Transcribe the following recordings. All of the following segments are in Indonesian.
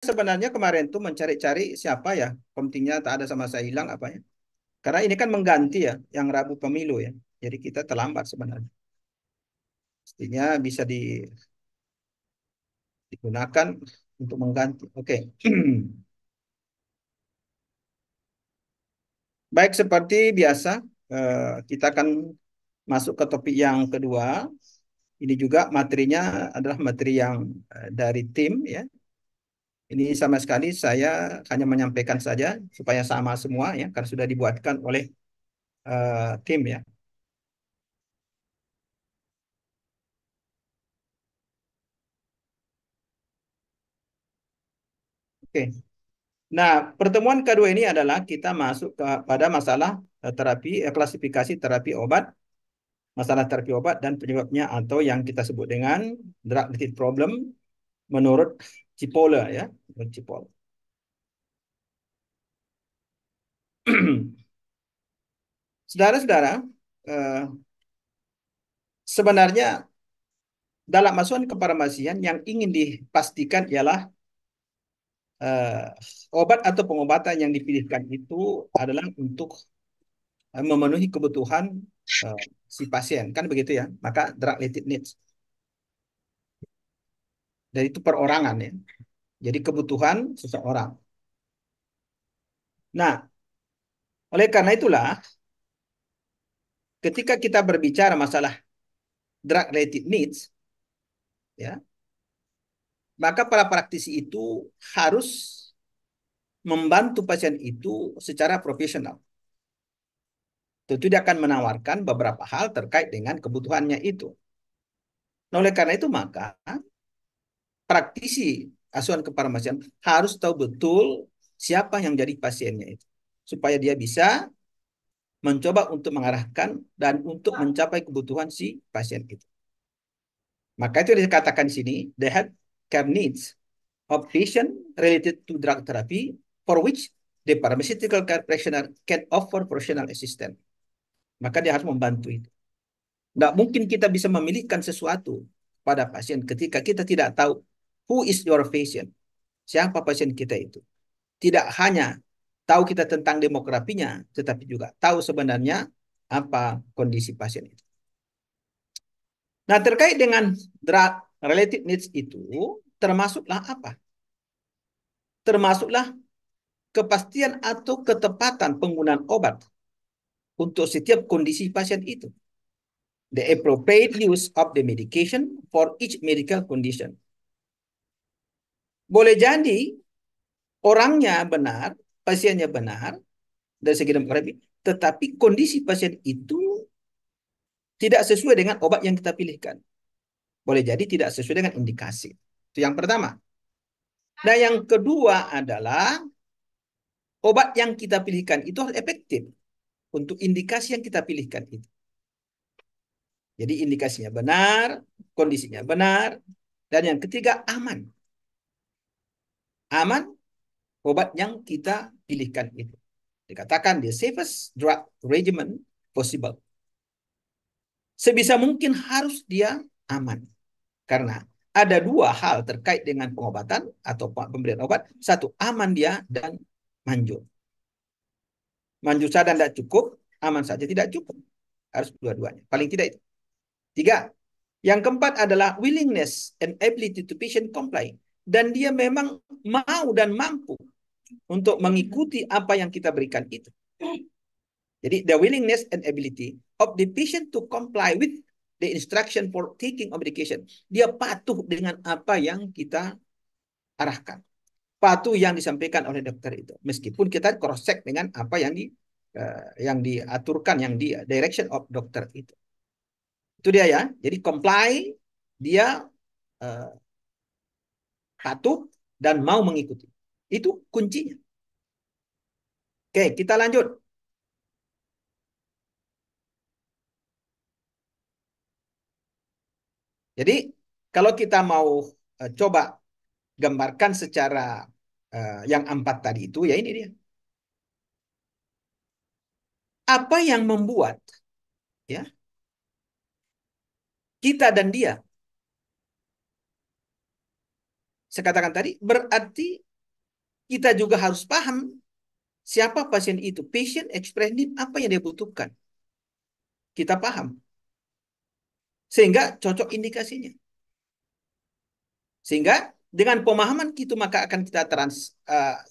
sebenarnya kemarin tuh mencari-cari siapa ya pentingnya tak ada sama saya hilang apanya. Karena ini kan mengganti ya yang Rabu pemilu ya. Jadi kita terlambat sebenarnya. Mestinya bisa digunakan untuk mengganti. Oke. Baik seperti biasa kita akan masuk ke topik yang kedua. Ini juga materinya adalah materi yang dari tim ya. Ini sama sekali saya hanya menyampaikan saja supaya sama semua ya, karena sudah dibuatkan oleh tim ya. Oke. Nah, pertemuan kedua ini adalah kita masuk pada masalah klasifikasi terapi obat, masalah terapi obat dan penyebabnya atau yang kita sebut dengan drug-related problem menurut Cipolla ya, menurut Cipolla. Saudara-saudara, eh, sebenarnya dalam masukan kefarmasian yang ingin dipastikan ialah eh, obat atau pengobatan yang dipilihkan itu adalah untuk memenuhi kebutuhan eh, si pasien, kan begitu ya. Maka drug related needs. Dan itu perorangan ya. Jadi kebutuhan seseorang. Nah, oleh karena itulah ketika kita berbicara masalah drug related needs ya, maka para praktisi itu harus membantu pasien itu secara profesional. Tentu dia akan menawarkan beberapa hal terkait dengan kebutuhannya itu. Nah, oleh karena itu maka praktisi asuhan kefarmasian harus tahu betul siapa yang jadi pasiennya itu. Supaya dia bisa mencoba untuk mengarahkan dan untuk mencapai kebutuhan si pasien itu. Maka itu dikatakan di sini, the health care needs of patient related to drug therapy for which the pharmaceutical care practitioner can offer professional assistance. Maka dia harus membantu itu. Tidak mungkin kita bisa memilihkan sesuatu pada pasien ketika kita tidak tahu who is your patient, siapa pasien kita itu. Tidak hanya tahu kita tentang demografinya, tetapi juga tahu sebenarnya apa kondisi pasien itu. Nah, terkait dengan drug related needs itu, termasuklah apa? Termasuklah kepastian atau ketepatan penggunaan obat untuk setiap kondisi pasien itu. The appropriate use of the medication for each medical condition. Boleh jadi orangnya benar, pasiennya benar dari segi demografi, tetapi kondisi pasien itu tidak sesuai dengan obat yang kita pilihkan. Boleh jadi tidak sesuai dengan indikasi. Itu yang pertama. Nah, yang kedua adalah obat yang kita pilihkan itu harus efektif untuk indikasi yang kita pilihkan itu. Jadi indikasinya benar, kondisinya benar, dan yang ketiga aman. Aman obat yang kita pilihkan itu. Dikatakan the safest drug regimen possible. Sebisa mungkin harus dia aman. Karena ada dua hal terkait dengan pengobatan atau pemberian obat. Satu, aman dia dan manjur. Manjur saja tidak cukup, aman saja tidak cukup. Harus dua-duanya. Paling tidak itu. Tiga, yang keempat adalah willingness and ability to patient comply. Dan dia memang mau dan mampu untuk mengikuti apa yang kita berikan itu. Jadi the willingness and ability of the patient to comply with the instruction for taking of medication. Dia patuh dengan apa yang kita arahkan. Patuh yang disampaikan oleh dokter itu. Meskipun kita cross check dengan apa yang diaturkan, yang di direction of dokter itu. Itu dia ya. Jadi comply, dia uh, patuh dan mau mengikuti. Itu kuncinya. Oke, kita lanjut. Jadi kalau kita mau coba gambarkan secara yang empat tadi itu, ya ini dia. Apa yang membuat ya kita dan dia, saya katakan tadi, berarti kita juga harus paham siapa pasien itu. Patient express need, apa yang dia butuhkan. Kita paham. Sehingga cocok indikasinya. Sehingga dengan pemahaman itu maka akan kita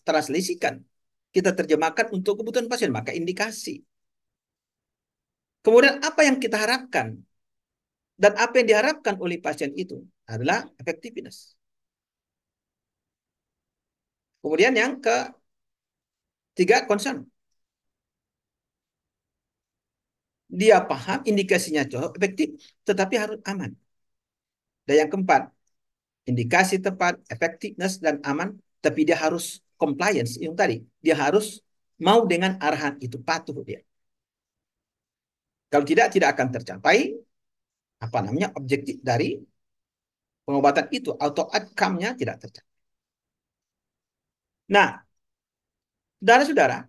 translasikan. Kita terjemahkan untuk kebutuhan pasien, maka indikasi. Kemudian apa yang kita harapkan? Dan apa yang diharapkan oleh pasien itu adalah effectiveness. Kemudian yang ketiga, concern. Dia paham indikasinya cocok, efektif, tetapi harus aman. Dan yang keempat, indikasi tepat, effectiveness, dan aman, tapi dia harus compliance. Yang tadi, dia harus mau dengan arahan itu, patuh dia. Kalau tidak, tidak akan tercapai apa namanya objektif dari pengobatan itu, atau outcome-nya tidak tercapai. Nah, saudara-saudara,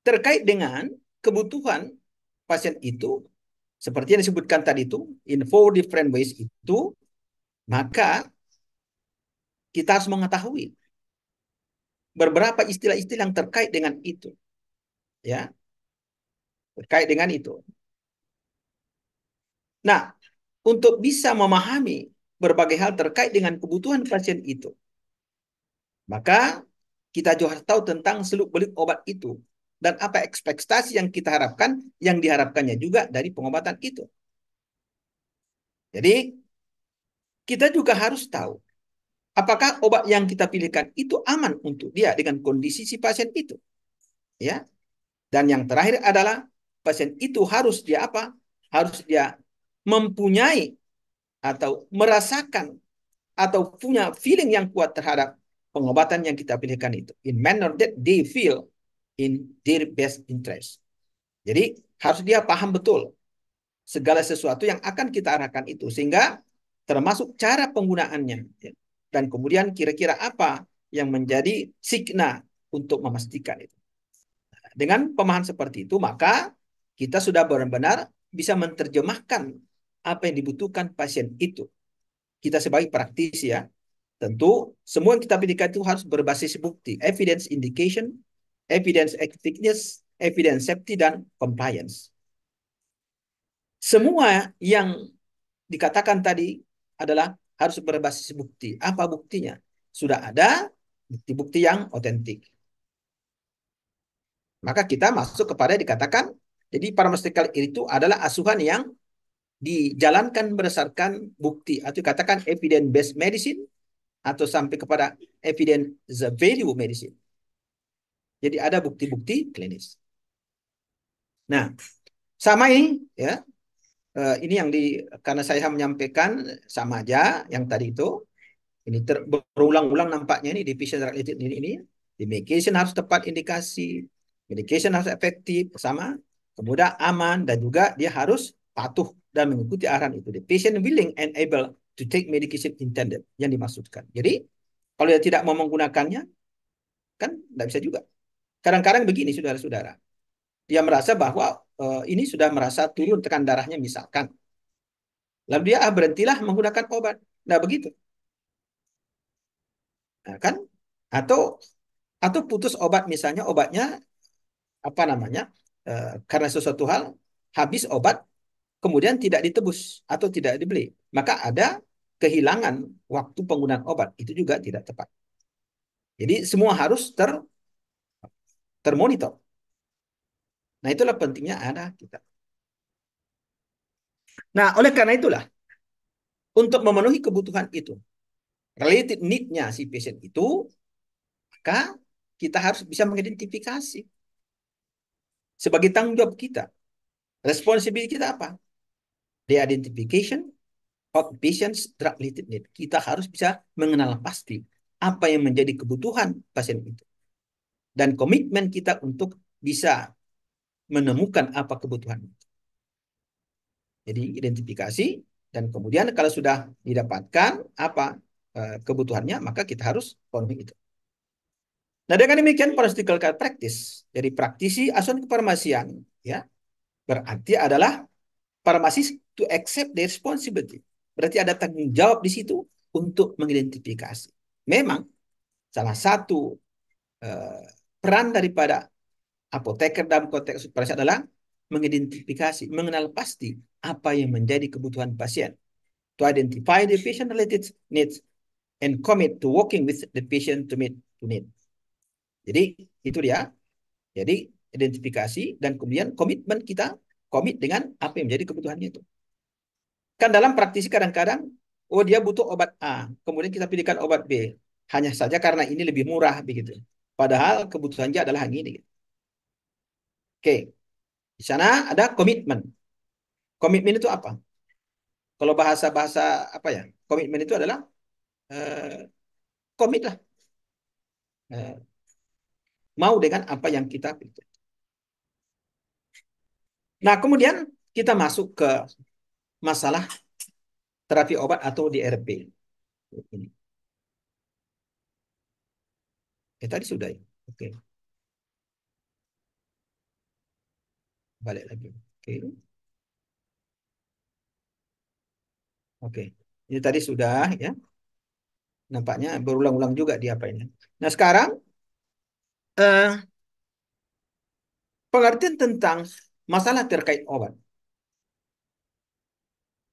terkait dengan kebutuhan pasien itu, seperti yang disebutkan tadi itu, in 4 different ways itu, maka kita harus mengetahui beberapa istilah-istilah yang terkait dengan itu, ya, terkait dengan itu. Nah, untuk bisa memahami berbagai hal terkait dengan kebutuhan pasien itu, maka kita juga harus tahu tentang seluk-beluk obat itu dan apa ekspektasi yang kita harapkan, yang diharapkannya juga dari pengobatan itu. Jadi, kita juga harus tahu apakah obat yang kita pilihkan itu aman untuk dia dengan kondisi si pasien itu, ya. Dan yang terakhir adalah pasien itu harus dia apa? Harus dia mempunyai atau merasakan atau punya feeling yang kuat terhadap pengobatan yang kita pilihkan itu, in manner that they feel in their best interest. Jadi harus dia paham betul segala sesuatu yang akan kita arahkan itu, sehingga termasuk cara penggunaannya, ya. Dan kemudian kira-kira apa yang menjadi signa untuk memastikan itu. Dengan pemahaman seperti itu, maka kita sudah benar-benar bisa menerjemahkan apa yang dibutuhkan pasien itu. Kita sebagai praktisi, ya, tentu semua yang kita pilihkan itu harus berbasis bukti, evidence indication, evidence effectiveness, evidence safety, dan compliance. Semua yang dikatakan tadi adalah harus berbasis bukti. Apa buktinya? Sudah ada bukti-bukti yang otentik. Maka kita masuk kepada dikatakan, jadi pharmaceutical itu adalah asuhan yang dijalankan berdasarkan bukti, atau dikatakan evidence-based medicine, atau sampai kepada evidence value medicine. Jadi ada bukti-bukti klinis. Nah, sama ini, ya, ini yang karena saya menyampaikan sama aja yang tadi itu, ini berulang-ulang nampaknya ini division related ini. Di medication harus tepat indikasi, medication harus efektif, sama, kemudian aman, dan juga dia harus patuh dan mengikuti arahan itu. The patient willing and able to take medication intended, yang dimaksudkan. Jadi, kalau dia tidak mau menggunakannya, kan tidak bisa juga. Kadang-kadang begini, saudara-saudara. Dia merasa bahwa ini sudah merasa turun tekanan darahnya misalkan. Lalu dia berhentilah menggunakan obat. Nah, begitu. Nah, kan? Atau putus obat, misalnya obatnya apa namanya? Karena sesuatu hal habis obat kemudian tidak ditebus atau tidak dibeli. Maka ada kehilangan waktu penggunaan obat. Itu juga tidak tepat. Jadi semua harus termonitor. Nah, itulah pentingnya ada kita. Nah, oleh karena itulah, untuk memenuhi kebutuhan itu, related need-nya si pasien itu, maka kita harus bisa mengidentifikasi sebagai tanggung jawab kita. Responsibility kita apa? The identification of patient's drug-related need. Kita harus bisa mengenal pasti apa yang menjadi kebutuhan pasien itu. Dan komitmen kita untuk bisa menemukan apa kebutuhan itu. Jadi identifikasi, dan kemudian kalau sudah didapatkan apa kebutuhannya, maka kita harus penuhi itu. Nah, dengan demikian pharmaceutical practice, jadi praktisi asuhan kefarmasian, ya, berarti adalah farmasis to accept the responsibility. Berarti ada tanggung jawab di situ untuk mengidentifikasi. Memang salah satu eh, peran daripada apoteker dalam konteks operasi adalah mengidentifikasi, mengenal pasti apa yang menjadi kebutuhan pasien, to identify the patient-related needs and commit to working with the patient to meet to need. Jadi itu dia. Jadi identifikasi dan kemudian komitmen kita komit dengan apa yang menjadi kebutuhannya itu. Kan dalam praktisi kadang-kadang, oh dia butuh obat A, kemudian kita pilihkan obat B, hanya saja karena ini lebih murah begitu. Padahal kebutuhannya adalah yang ini. Oke, di sana ada komitmen. Komitmen itu apa? Kalau bahasa-bahasa apa ya? Komitmen itu adalah eh, komit lah, eh, mau dengan apa yang kita pilih. Nah, kemudian kita masuk ke masalah terapi obat atau DRP. Ini. Tadi sudah ya. Oke, balik lagi. Oke, oke. Ini tadi sudah ya. Nampaknya berulang-ulang juga di apa ini. Nah, sekarang eh, pengertian tentang masalah terkait obat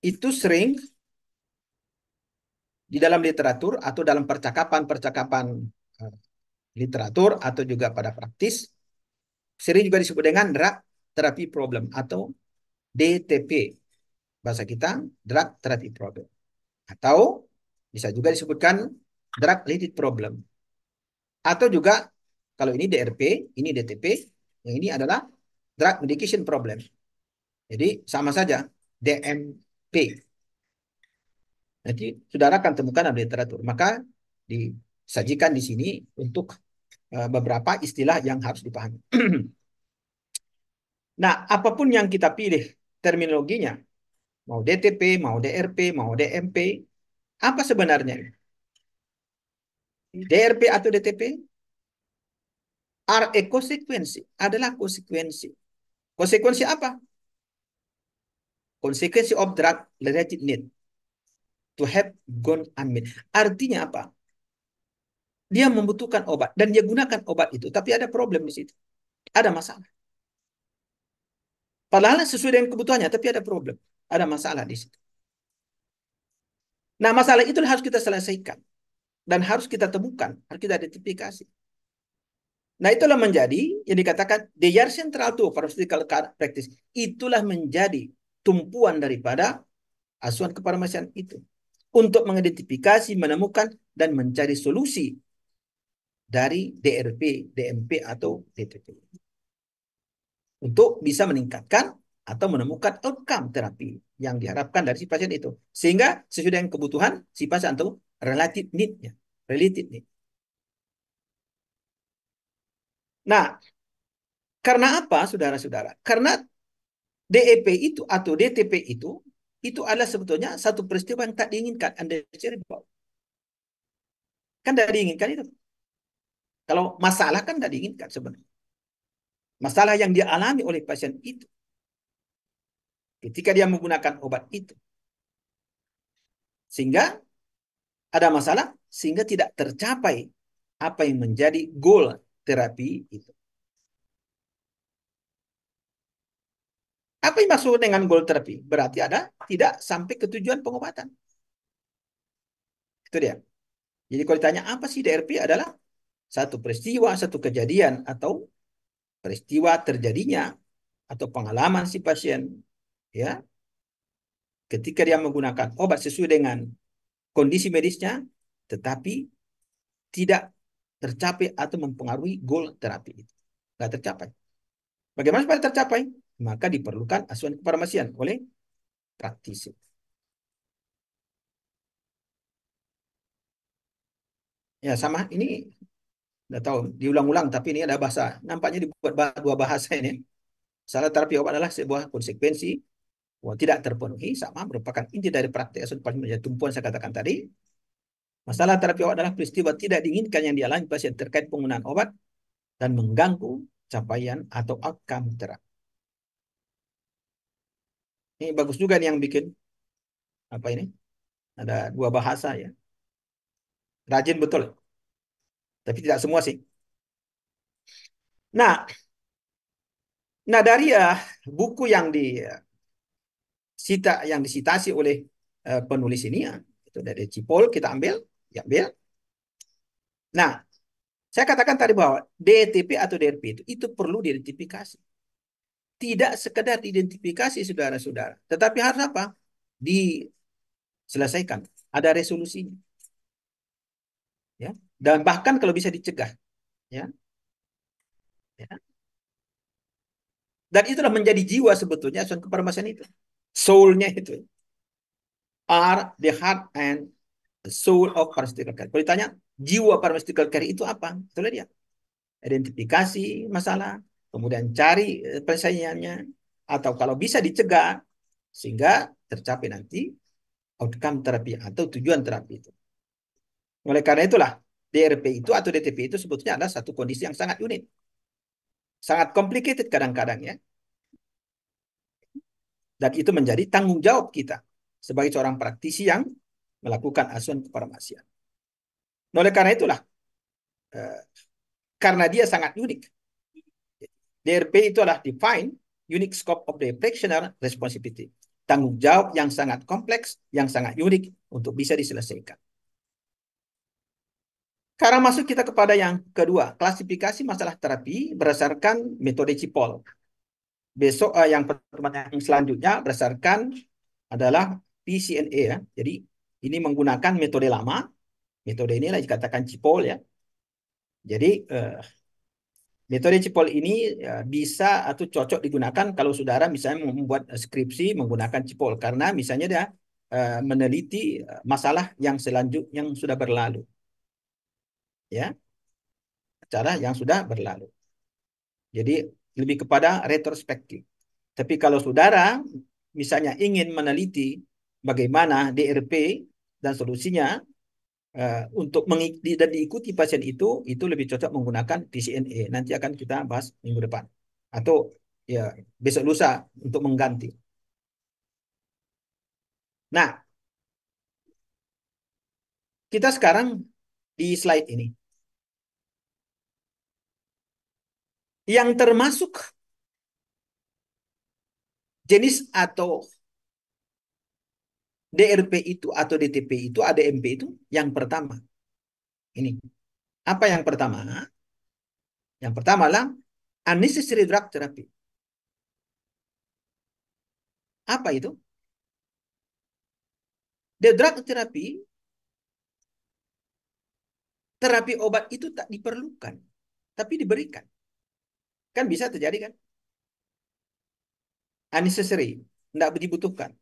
itu sering di dalam literatur atau dalam percakapan-percakapan eh, literatur atau juga pada praktis sering juga disebut dengan drug therapy problem atau DTP, bahasa kita drug therapy problem, atau bisa juga disebutkan drug related problem, atau juga kalau ini DRP, ini DTP, yang ini adalah drug medication problem. Jadi sama saja DMP. Nanti saudara akan temukan dalam literatur. Maka disajikan di sini untuk beberapa istilah yang harus dipahami. Nah, apapun yang kita pilih terminologinya, mau DTP, mau DRP, mau DMP, apa sebenarnya? DRP atau DTP are a konsekuensi, adalah konsekuensi. Konsekuensi apa? Konsekuensi of drug related need to have gone unmet. Artinya apa? Dia membutuhkan obat dan dia gunakan obat itu, tapi ada problem di situ. Ada masalah. Padahal sesuai dengan kebutuhannya, tapi ada problem. Ada masalah di situ. Nah, masalah itu harus kita selesaikan. Dan harus kita temukan, harus kita identifikasi. Nah, itulah menjadi yang dikatakan the year central to pharmaceutical practice. Itulah menjadi tumpuan daripada asuhan kefarmasian itu. Untuk mengidentifikasi, menemukan, dan mencari solusi dari DRP, DMP, atau DTP. Untuk bisa meningkatkan atau menemukan outcome terapi yang diharapkan dari si pasien itu. Sehingga sesuai dengan kebutuhan si pasien atau related need-nya. Related need. Nah, karena apa, saudara-saudara? Karena DEP itu atau DTP itu adalah sebetulnya satu peristiwa yang tak diinginkan, undesirable. Kan tidak diinginkan itu. Kalau masalah kan tidak diinginkan sebenarnya. Masalah yang dia alami oleh pasien itu ketika dia menggunakan obat itu. Sehingga ada masalah, sehingga tidak tercapai apa yang menjadi goal terapi itu. Apa yang maksud dengan goal terapi? Berarti ada tidak sampai ke tujuan pengobatan. Itu dia. Jadi kalau ditanya apa sih DRP adalah satu peristiwa, satu kejadian atau peristiwa terjadinya atau pengalaman si pasien ya ketika dia menggunakan obat sesuai dengan kondisi medisnya tetapi tidak tercapai atau mempengaruhi goal terapi itu. Tidak tercapai. Bagaimana supaya tercapai? Maka diperlukan asuhan kefarmasian oleh praktisi. Ya sama ini udah tahu diulang-ulang tapi ini ada bahasa nampaknya dibuat dua bahasa ini. Salah terapi obat adalah sebuah konsekuensi tidak terpenuhi sama merupakan inti dari praktek asuhan kefarmasian tumpuan saya katakan tadi. Masalah terapi obat adalah peristiwa tidak diinginkan yang dialami pasien terkait penggunaan obat dan mengganggu capaian atau outcome terapi. Ini bagus juga nih yang bikin apa ini? Ada dua bahasa ya. Rajin betul. Tapi tidak semua sih. Nah, nah dari buku yang disitasi oleh penulis ini ya, itu dari Cipol kita ambil, diambil. Nah, saya katakan tadi bahwa DETP atau DRP itu perlu diidentifikasi. Tidak sekedar diidentifikasi saudara-saudara, tetapi harus apa? Diselesaikan. Ada resolusinya, ya. Dan bahkan kalau bisa dicegah, ya. Ya. Dan itulah menjadi jiwa sebetulnya asuhan kefarmasian itu. Soul-nya itu. Are the heart and the soul of pharmaceutical care. Kalau ditanya, jiwa pharmaceutical care itu apa? Itulah dia. Identifikasi masalah, kemudian cari penyelesaiannya, atau kalau bisa dicegah, sehingga tercapai nanti outcome terapi atau tujuan terapi itu. Oleh karena itulah, DRP itu atau DTP itu sebetulnya adalah satu kondisi yang sangat unik. Sangat complicated kadang-kadang ya. Dan itu menjadi tanggung jawab kita sebagai seorang praktisi yang melakukan asuhan kefarmasian. Nah, oleh karena itulah, eh, karena dia sangat unik, DRP itu adalah define unique scope of the practitioner responsibility. Tanggung jawab yang sangat kompleks, yang sangat unik untuk bisa diselesaikan. Sekarang masuk kita kepada yang kedua, klasifikasi masalah terapi berdasarkan metode Cipol. Besok yang pertemuan yang selanjutnya berdasarkan adalah PCNA ya. Jadi ini menggunakan metode lama. Metode inilah dikatakan Cipol ya. Jadi metode Cipol ini bisa atau cocok digunakan kalau saudara misalnya membuat skripsi menggunakan Cipol karena misalnya dia meneliti masalah yang selanjutnya yang sudah berlalu ya, cara yang sudah berlalu. Jadi lebih kepada retrospektif. Tapi kalau saudara misalnya ingin meneliti bagaimana DRP dan solusinya untuk mengikuti dan diikuti pasien itu lebih cocok menggunakan TCNA. Nanti akan kita bahas minggu depan atau ya besok lusa untuk mengganti. Nah, kita sekarang di slide ini yang termasuk jenis atau DRP itu atau DTP itu ADMP itu yang pertama. Ini. Apa yang pertama? Yang pertama adalah unnecessary drug therapy. Apa itu? The drug therapy, terapi obat itu tak diperlukan, tapi diberikan. Kan bisa terjadi kan? Unnecessary, tidak dibutuhkan,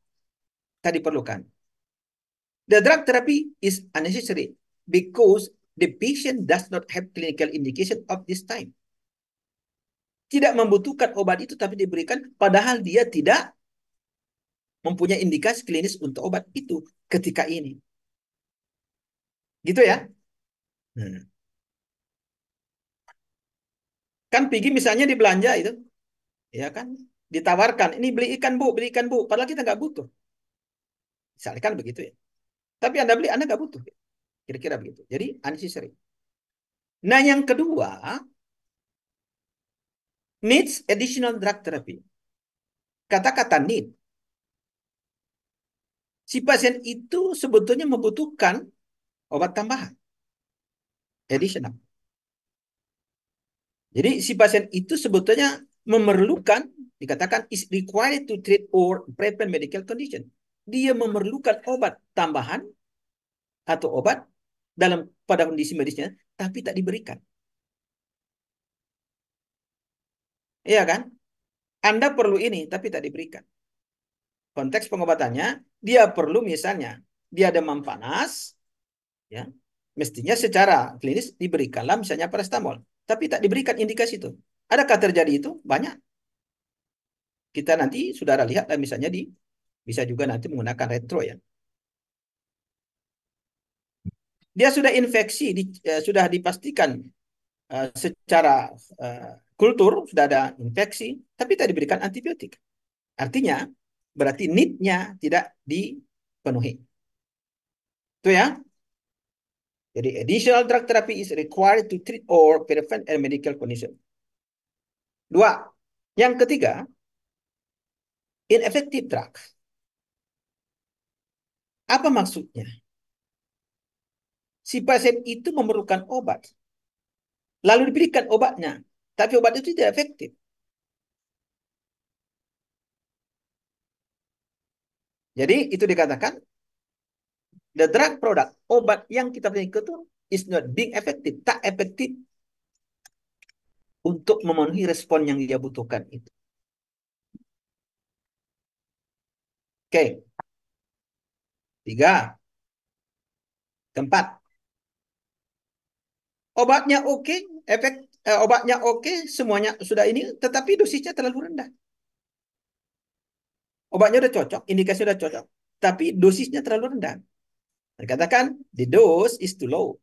tak diperlukan. The drug therapy is unnecessary because the patient does not have clinical indication of this time. Tidak membutuhkan obat itu tapi diberikan padahal dia tidak mempunyai indikasi klinis untuk obat itu ketika ini. Gitu ya. Kan pergi misalnya di belanja itu, ya kan, ditawarkan, ini beli ikan bu, padahal kita nggak butuh. Misalnya kan begitu ya. Tapi Anda beli, Anda nggak butuh. Kira-kira begitu. Jadi unnecessary. Nah yang kedua, needs additional drug therapy. Kata-kata need. Si pasien itu sebetulnya membutuhkan obat tambahan. Additional. Jadi si pasien itu sebetulnya memerlukan, dikatakan is required to treat or prevent medical condition. Dia memerlukan obat tambahan atau obat pada kondisi medisnya, tapi tak diberikan. Iya kan? Anda perlu ini, tapi tak diberikan. Konteks pengobatannya, dia perlu misalnya, dia demam panas, ya, mestinya secara klinis diberikanlah misalnya paracetamol, tapi tak diberikan indikasi itu. Adakah terjadi itu? Banyak. Kita nanti saudara lihat misalnya bisa juga nanti menggunakan retro ya. Dia sudah infeksi, sudah dipastikan secara kultur sudah ada infeksi, tapi tak diberikan antibiotik. Artinya berarti need-nya tidak dipenuhi. Itu ya. Jadi additional drug therapy is required to treat or prevent a medical condition. Dua. Yang ketiga, ineffective drug. Apa maksudnya? Si pasien itu memerlukan obat, lalu diberikan obatnya, tapi obat itu tidak efektif. Jadi itu dikatakan the drug product, obat yang kita berikan itu is not being effective, tak efektif untuk memenuhi respon yang dia butuhkan itu. Oke, tiga, keempat. Obatnya oke, obatnya oke, semuanya sudah ini, tetapi dosisnya terlalu rendah. Obatnya udah cocok, indikasi udah cocok, tapi dosisnya terlalu rendah. Dikatakan the dose is too low,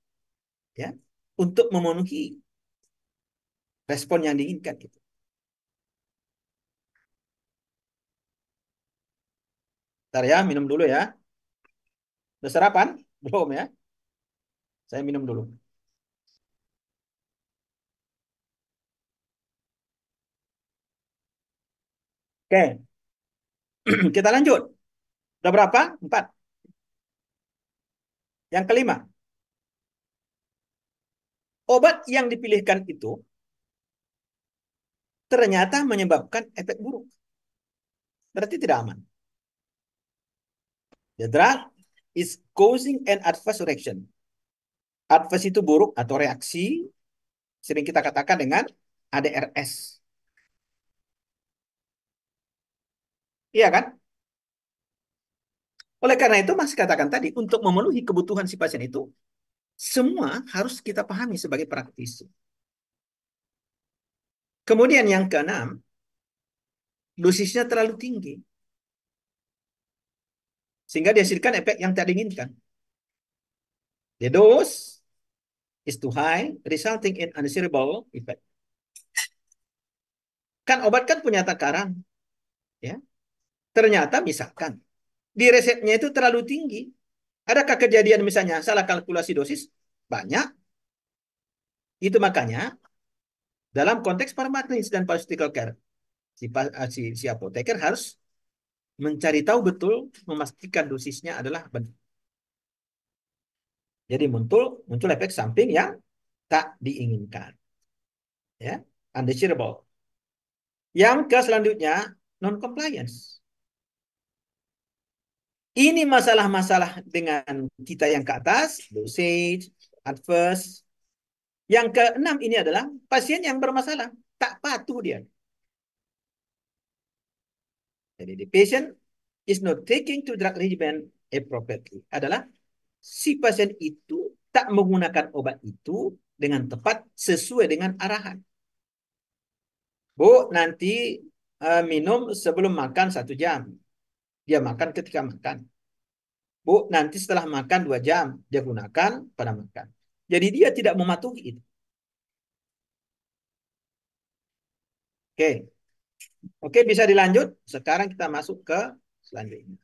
ya, untuk memenuhi respon yang diinginkan gitu. Ntar ya, minum dulu ya. Udah sarapan? Belum ya? Saya minum dulu. Oke, kita lanjut. Udah berapa? Empat. Yang kelima, obat yang dipilihkan itu ternyata menyebabkan efek buruk. Berarti tidak aman. The drug is causing an adverse reaction. Adverse itu buruk atau reaksi, sering kita katakan dengan ADRS. Iya kan? Oleh karena itu, Mas katakan tadi, untuk memenuhi kebutuhan si pasien itu, semua harus kita pahami sebagai praktisi. Kemudian yang keenam, dosisnya terlalu tinggi, sehingga dihasilkan efek yang tidak diinginkan. The dose is too high, resulting in undesirable effect. Kan obat kan punya takaran, ya. Ternyata misalkan di resepnya itu terlalu tinggi. Adakah kejadian misalnya salah kalkulasi dosis? Banyak. Itu makanya dalam konteks farmakologi dan pharmaceutical care, si apoteker harus mencari tahu betul, memastikan dosisnya adalah benar. Jadi muncul muncul efek samping yang tak diinginkan, ya, undesirable. Yang ke selanjutnya, non compliance. Ini masalah-masalah dengan kita yang ke atas, dosage, adverse. Yang keenam ini adalah pasien yang bermasalah, tak patuh dia. Jadi the patient is not taking to drug regimen appropriately. Adalah si pasien itu tak menggunakan obat itu dengan tepat sesuai dengan arahan. Bu, nanti minum sebelum makan 1 jam. Dia makan ketika makan. Bu, nanti setelah makan 2 jam, dia gunakan pada makan. Jadi dia tidak mematuhi itu. Oke, oke bisa dilanjut. Sekarang kita masuk ke selanjutnya.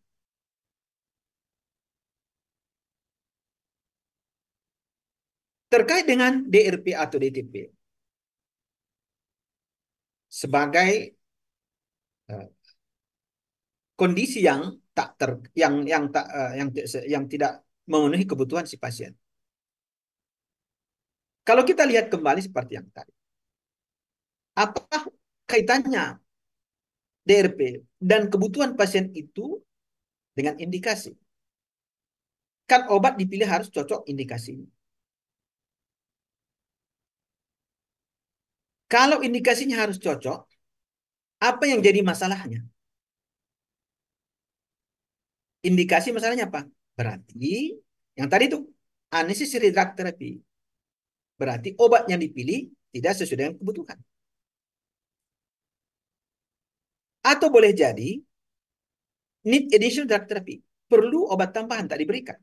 Terkait dengan DRP atau DTP sebagai uh, kondisi yang tak ter yang tak yang tidak memenuhi kebutuhan si pasien. Kalau kita lihat kembali seperti yang tadi, apa kaitannya DRP dan kebutuhan pasien itu dengan indikasi? Kan obat dipilih harus cocok indikasinya. Kalau indikasinya harus cocok, apa yang jadi masalahnya? Indikasi masalahnya apa? Berarti yang tadi itu unnecessary drug therapy. Berarti obat yang dipilih tidak sesuai dengan kebutuhan. Atau boleh jadi need additional drug therapy. Perlu obat tambahan tak diberikan.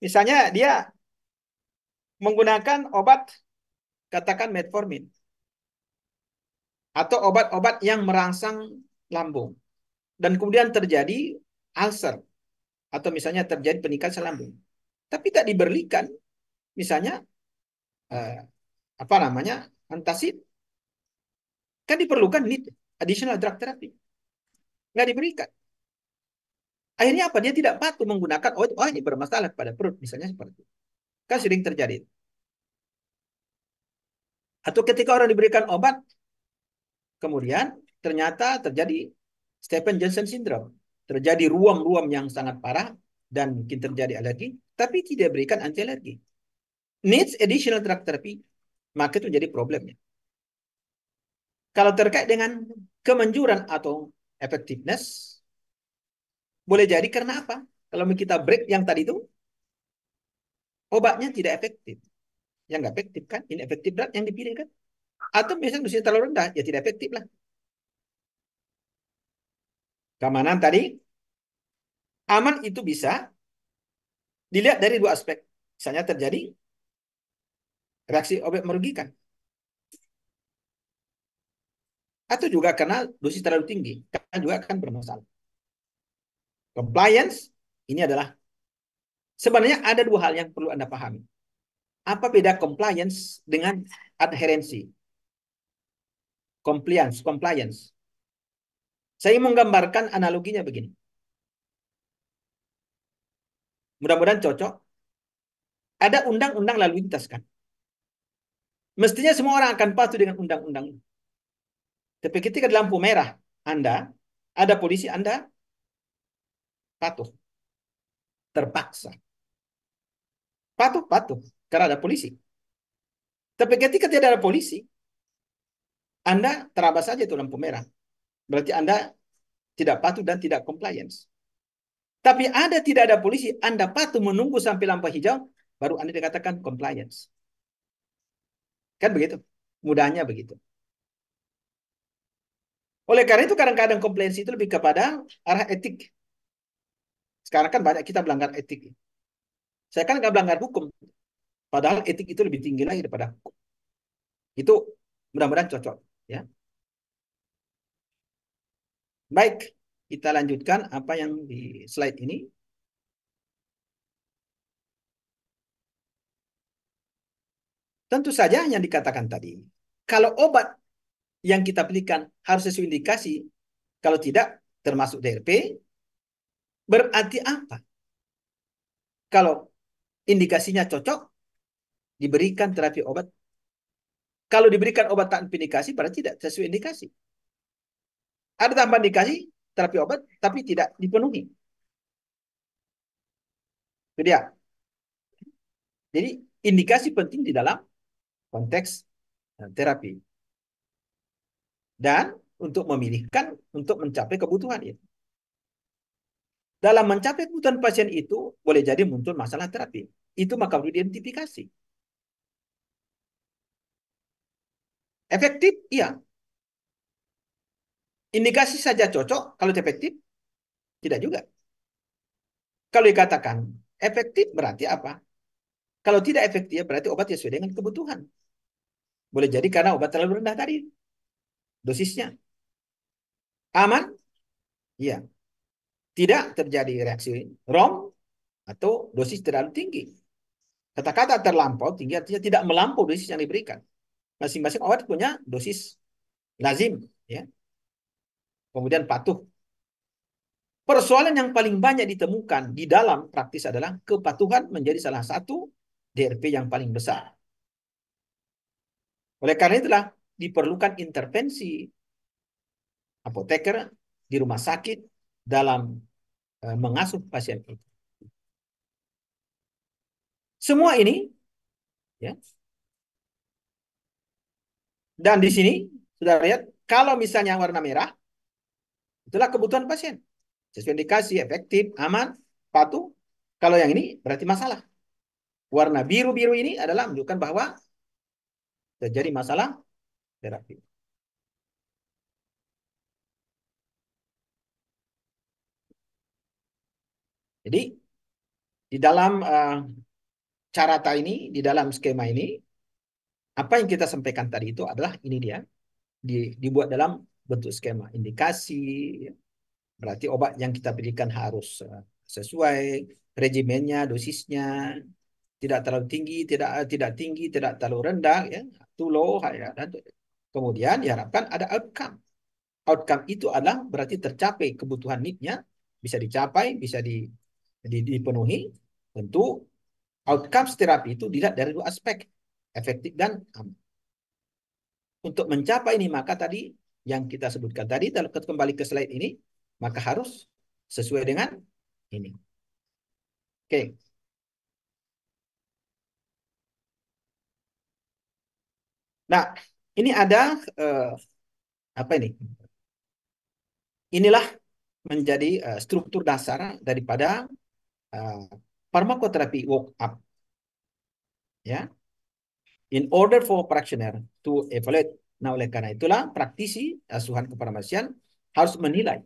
Misalnya dia menggunakan obat katakan metformin atau obat-obat yang merangsang lambung dan kemudian terjadi ulcer atau misalnya terjadi peningkatan lambung. Tapi tak diberikan misalnya eh, apa namanya antacid Kan diperlukan need additional drug therapy. Nggak diberikan. Akhirnya apa? Dia tidak patuh menggunakan obat. Oh, ini bermasalah pada perut. Misalnya seperti itu. Kan sering terjadi. Atau ketika orang diberikan obat, kemudian ternyata terjadi Stephen Johnson syndrome. Terjadi ruam-ruam yang sangat parah dan mungkin terjadi alergi, tapi tidak berikan anti alergi. Needs additional drug therapy, maka itu jadi problemnya. Kalau terkait dengan kemanjuran atau effectiveness, boleh jadi karena apa? Kalau kita break yang tadi itu, obatnya tidak efektif. Yang nggak efektif kan, inefektif drug yang dipilih kan. Atau misalnya dosisnya terlalu rendah, ya tidak efektif lah. Keamanan tadi, aman itu bisa dilihat dari dua aspek. Misalnya terjadi reaksi obat merugikan. Atau juga karena dosis terlalu tinggi. Kan juga akan bermasalah. Compliance, ini adalah sebenarnya ada dua hal yang perlu Anda pahami. Apa beda compliance dengan adherensi? Compliance. Saya menggambarkan analoginya begini. Mudah-mudahan cocok. Ada undang-undang lalu lintas kan? Mestinya semua orang akan patuh dengan undang-undang. Tapi ketika di lampu merah Anda, ada polisi, Anda patuh. Terpaksa. Patuh. Karena ada polisi. Tapi ketika tidak ada polisi, Anda terabas saja itu lampu merah. Berarti Anda tidak patuh dan tidak compliance. Tapi ada tidak ada polisi, Anda patuh menunggu sampai lampu hijau, baru Anda dikatakan compliance. Kan begitu? Mudahnya begitu. Oleh karena itu kadang-kadang compliance itu lebih kepada arah etik. Sekarang kan banyak kita melanggar etik. Saya kan nggak melanggar hukum. Padahal etik itu lebih tinggi lagi daripada hukum. Itu mudah-mudahan cocok. Ya. Baik, kita lanjutkan apa yang di slide ini. Tentu saja yang dikatakan tadi. Kalau obat yang kita belikan harus sesuai indikasi, kalau tidak termasuk DRP, berarti apa? Kalau indikasinya cocok, diberikan terapi obat. Kalau diberikan obat tanpa indikasi, berarti tidak sesuai indikasi. Ada tambahan indikasi, terapi obat, tapi tidak dipenuhi. Itu dia. Jadi, indikasi penting di dalam konteks terapi. Dan untuk memilihkan, untuk mencapai kebutuhan itu. Dalam mencapai kebutuhan pasien itu, boleh jadi muncul masalah terapi. Itu maka perlu diidentifikasi. Efektif? Iya. Indikasi saja cocok, kalau efektif, tidak juga. Kalau dikatakan efektif berarti apa? Kalau tidak efektif berarti obat sesuai dengan kebutuhan. Boleh jadi karena obat terlalu rendah tadi dosisnya. Aman? Iya. Tidak terjadi reaksi ROM atau dosis terlalu tinggi. Kata-kata terlampau tinggi artinya tidak melampau dosis yang diberikan. Masing-masing obat punya dosis lazim, ya. Kemudian patuh. Persoalan yang paling banyak ditemukan di dalam praktis adalah kepatuhan menjadi salah satu DRP yang paling besar. Oleh karena itulah diperlukan intervensi apoteker di rumah sakit dalam mengasuh pasien itu. Semua ini, ya, dan di sini sudah lihat kalau misalnya warna merah, itulah kebutuhan pasien. Sesuai indikasi, efektif, aman, patuh. Kalau yang ini berarti masalah. Warna biru-biru ini adalah menunjukkan bahwa terjadi masalah terapi. Jadi di dalam carata ini, di dalam skema ini, apa yang kita sampaikan tadi itu adalah ini dia, dibuat dalam bentuk skema indikasi, ya. Berarti obat yang kita berikan harus sesuai regimennya, dosisnya, tidak terlalu tinggi, tidak tinggi, tidak terlalu rendah, ya, too low, ya, dan Kemudian diharapkan ada outcome. Outcome itu adalah berarti tercapai kebutuhan need-nya, bisa dicapai, bisa dipenuhi. Tentu outcome terapi itu dilihat dari dua aspek, efektif dan aman. Untuk mencapai ini maka tadi yang kita sebutkan tadi, kembali ke slide ini, maka harus sesuai dengan ini. Oke. Nah, ini ada apa ini? Inilah menjadi struktur dasar daripada uh, farmakoterapi work up, ya. In order for practitioner to evaluate. Nah, oleh karena itulah praktisi asuhan kefarmasian harus menilai,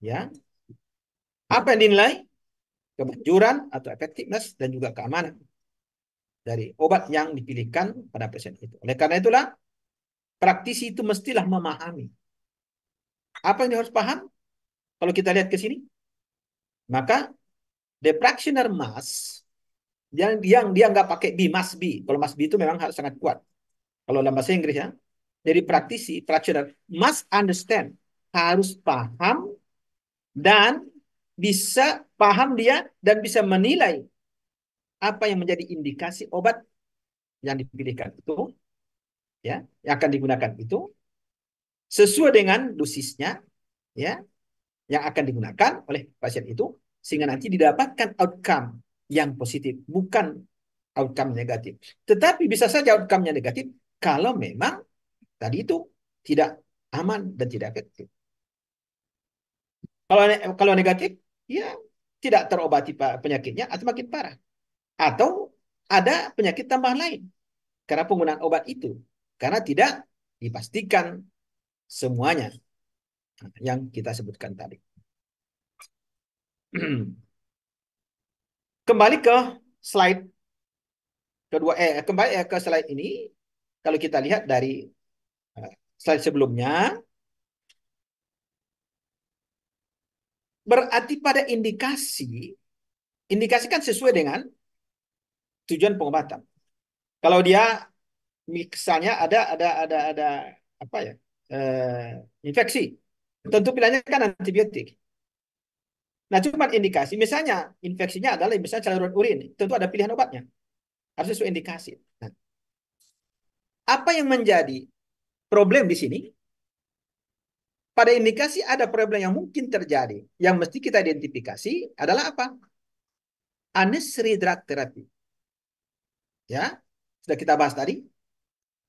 ya, apa yang dinilai, kemanjuran atau effectiveness dan juga keamanan dari obat yang dipilihkan pada pasien itu. Oleh karena itulah praktisi itu mestilah memahami apa yang dia harus paham. Kalau kita lihat ke sini, maka the practitioner must, yang dia nggak pakai be, must be. Kalau must be itu memang harus sangat kuat. Kalau dalam bahasa Inggris, ya, dari praktisi, practitioner must understand, harus paham dan bisa paham dia dan bisa menilai apa yang menjadi indikasi obat yang dipilihkan itu, ya, yang akan digunakan itu sesuai dengan dosisnya, ya, yang akan digunakan oleh pasien itu, sehingga nanti didapatkan outcome yang positif, bukan outcome negatif. Tetapi bisa saja outcome-nya negatif kalau memang tadi itu tidak aman dan tidak efektif. Kalau negatif, ya tidak terobati penyakitnya atau makin parah. Atau ada penyakit tambahan lain karena penggunaan obat itu. Karena tidak dipastikan semuanya yang kita sebutkan tadi. Kembali ke slide kedua, kembali ke slide ini. Kalau kita lihat dari slide sebelumnya, berarti pada indikasi kan sesuai dengan tujuan pengobatan. Kalau dia misalnya ada apa ya, infeksi, tentu pilihannya kan antibiotik. Nah, cuma indikasi, misalnya infeksinya adalah misalnya saluran urin, tentu ada pilihan obatnya, harus sesuai indikasi. Nah, apa yang menjadi problem di sini? Pada indikasi ada problem yang mungkin terjadi, yang mesti kita identifikasi adalah apa? Unnecessary drug therapy. Ya, sudah kita bahas tadi,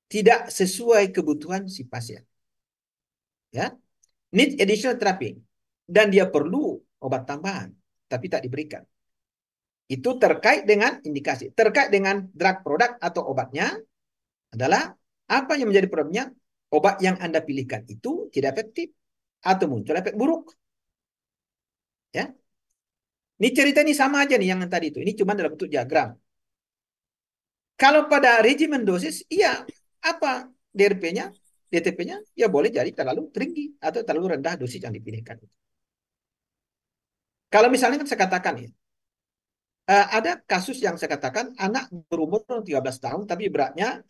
tidak sesuai kebutuhan si pasien. Ya, need additional therapy, dan dia perlu obat tambahan, tapi tak diberikan. Itu terkait dengan indikasi. Terkait dengan drug produk atau obatnya adalah apa yang menjadi problemnya? Obat yang Anda pilihkan itu tidak efektif atau muncul efek buruk. Ya, ini cerita ini sama aja nih yang tadi itu. Ini cuma dalam bentuk diagram. Kalau pada regimen dosis, iya, apa DRP-nya, DTP-nya, ya boleh jadi terlalu tinggi atau terlalu rendah dosis yang dipilihkan. Kalau misalnya kan saya katakan ya, ada kasus yang saya katakan anak berumur 13 tahun tapi beratnya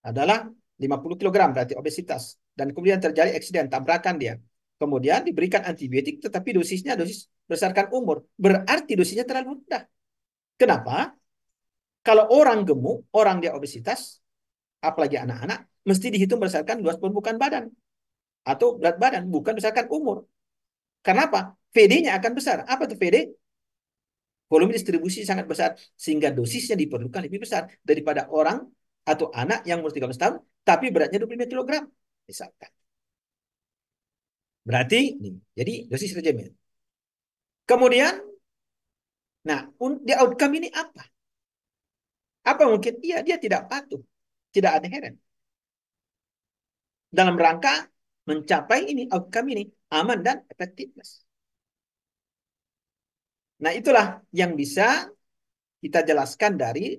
adalah 50 kilogram, berarti obesitas. Dan kemudian terjadi eksiden, tabrakan dia. Kemudian diberikan antibiotik tetapi dosisnya dosis berdasarkan umur. Berarti dosisnya terlalu rendah. Kenapa? Kalau orang gemuk, orang dia obesitas, apalagi anak-anak, mesti dihitung berdasarkan luas permukaan badan atau berat badan, bukan berdasarkan umur. Kenapa? VD-nya akan besar. Apa itu VD? Volume distribusi sangat besar, sehingga dosisnya diperlukan lebih besar daripada orang atau anak yang umur 13 tahun, tapi beratnya 25 kilogram. Misalkan. Berarti, nih, jadi dosis regimen. Kemudian, nah, di outcome ini apa? Apa mungkin? Iya, dia tidak patuh, tidak adheren. Dalam rangka mencapai ini, outcome ini, aman dan efektivitas. Nah, itulah yang bisa kita jelaskan dari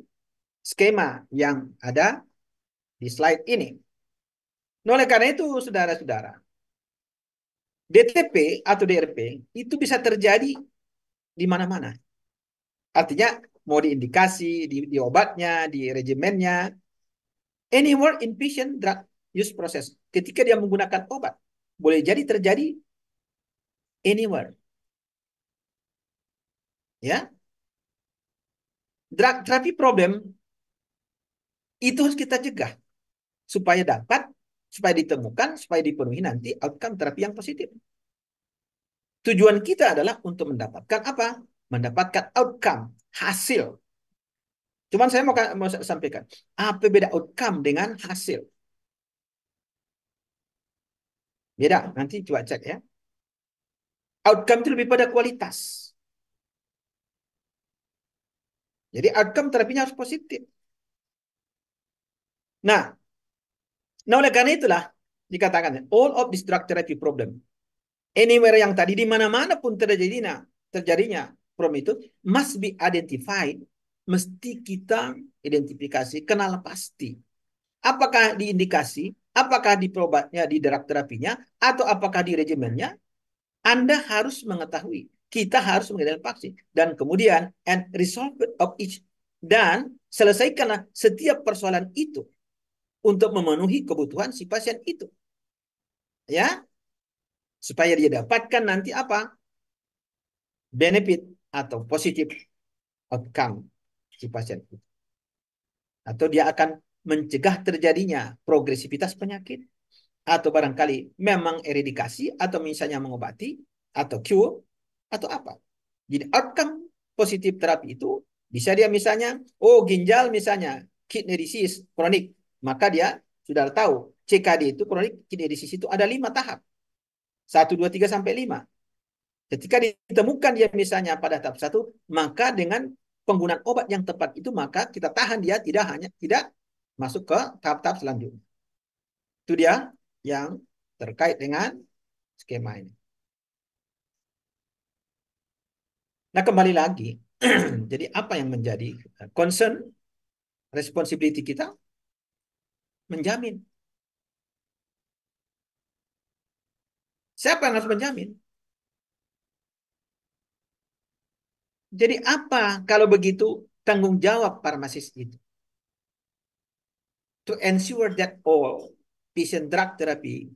skema yang ada di slide ini. Nah, oleh karena itu, saudara-saudara, DTP atau DRP itu bisa terjadi di mana-mana. Artinya, mau di indikasi, di obatnya, di regimennya, anywhere in patient drug. use process. Ketika dia menggunakan obat, boleh jadi terjadi anywhere. Ya, drug therapy problem itu harus kita cegah supaya ditemukan, supaya dipenuhi nanti outcome terapi yang positif. Tujuan kita adalah untuk mendapatkan apa? Mendapatkan outcome, hasil. Cuman saya mau sampaikan, apa beda outcome dengan hasil? Beda, nanti coba cek ya. Outcome itu lebih pada kualitas. Jadi outcome terapinya harus positif. Nah, oleh karena itulah dikatakan all of this drug therapy problem, anywhere yang tadi di mana-mana pun terjadinya problem itu must be identified, mesti kita identifikasi, kenal pasti. Apakah di indikasi, apakah di perobatnya, di drug terapinya, atau apakah di regimennya, Anda harus mengetahui. Kita harus mengetahui pasti. Dan kemudian, and resolve of each. Dan selesaikanlah setiap persoalan itu untuk memenuhi kebutuhan si pasien itu. Ya, supaya dia dapatkan nanti apa? Benefit atau positif outcome si pasien itu. Atau dia akan mencegah terjadinya progresivitas penyakit, atau barangkali memang eradikasi, atau misalnya mengobati, atau cure, atau apa. Jadi outcome positif terapi itu bisa dia misalnya, oh ginjal misalnya, kidney disease kronik, maka dia sudah tahu CKD itu, kronik kidney disease itu ada 5 tahap. 1, 2, 3, sampai 5. Ketika ditemukan dia misalnya pada tahap 1, maka dengan penggunaan obat yang tepat itu, maka kita tahan dia tidak masuk ke tahap-tahap selanjutnya. Itu dia yang terkait dengan skema ini. Nah, kembali lagi, jadi apa yang menjadi concern, responsibility kita? Menjamin. Siapa yang harus menjamin? Jadi apa kalau begitu tanggung jawab farmasis itu? To ensure that all patient drug therapy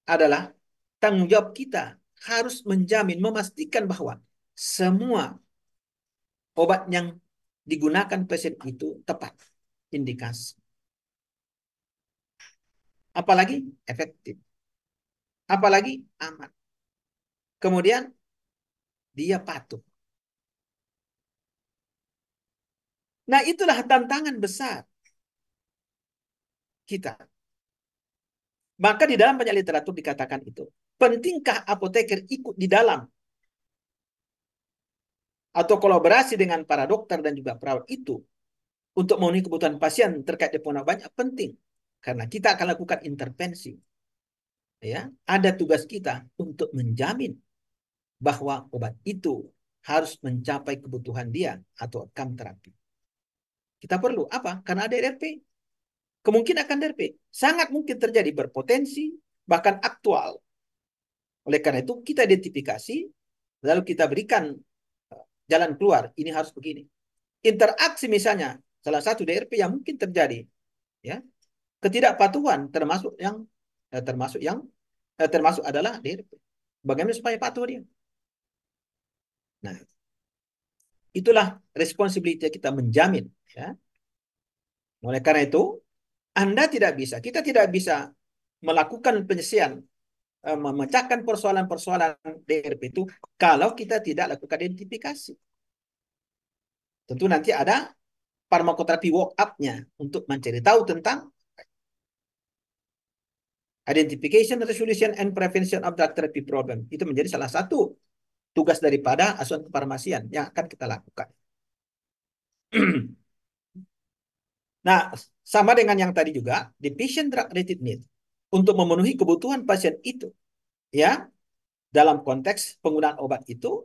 adalah tanggung jawab kita, harus menjamin, memastikan bahwa semua obat yang digunakan pasien itu tepat indikasi. Apalagi efektif. Apalagi aman. Kemudian dia patuh. Nah, itulah tantangan besar kita. Maka di dalam banyak literatur dikatakan itu, pentingkah apoteker ikut di dalam atau kolaborasi dengan para dokter dan juga perawat itu untuk memenuhi kebutuhan pasien terkait dengan banyak penting. Karena kita akan lakukan intervensi. Ya, ada tugas kita untuk menjamin bahwa obat itu harus mencapai kebutuhan dia atau outcome terapi. Kita perlu apa? Karena ada RP. Kemungkinan akan DRP. Sangat mungkin terjadi, berpotensi, bahkan aktual. Oleh karena itu, kita identifikasi, lalu kita berikan jalan keluar. Ini harus begini. Interaksi misalnya, salah satu DRP yang mungkin terjadi, ya, ketidakpatuhan termasuk adalah DRP. Bagaimana supaya patuh dia? Nah, itulah responsibility kita menjamin. Ya. Oleh karena itu, kita tidak bisa melakukan penyelesaian, memecahkan persoalan-persoalan DRP itu kalau kita tidak lakukan identifikasi. Tentu nanti ada farmakoterapi walk-up-nya untuk mencari tahu tentang identification, resolution, and prevention of drug therapy problem. Itu menjadi salah satu tugas daripada asuhan kefarmasian yang akan kita lakukan. Nah, sama dengan yang tadi juga, the patient drug related need. Untuk memenuhi kebutuhan pasien itu, ya, dalam konteks penggunaan obat itu,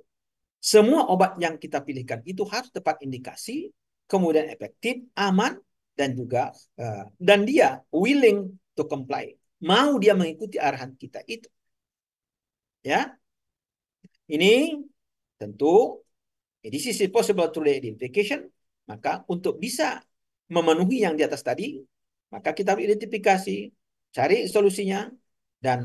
semua obat yang kita pilihkan itu harus tepat indikasi, kemudian efektif, aman, dan juga dan dia willing to comply. Mau dia mengikuti arahan kita itu. Ya. Ini tentu this is possible through the identification. Maka untuk bisa memenuhi yang di atas tadi, maka kita identifikasi cari solusinya, dan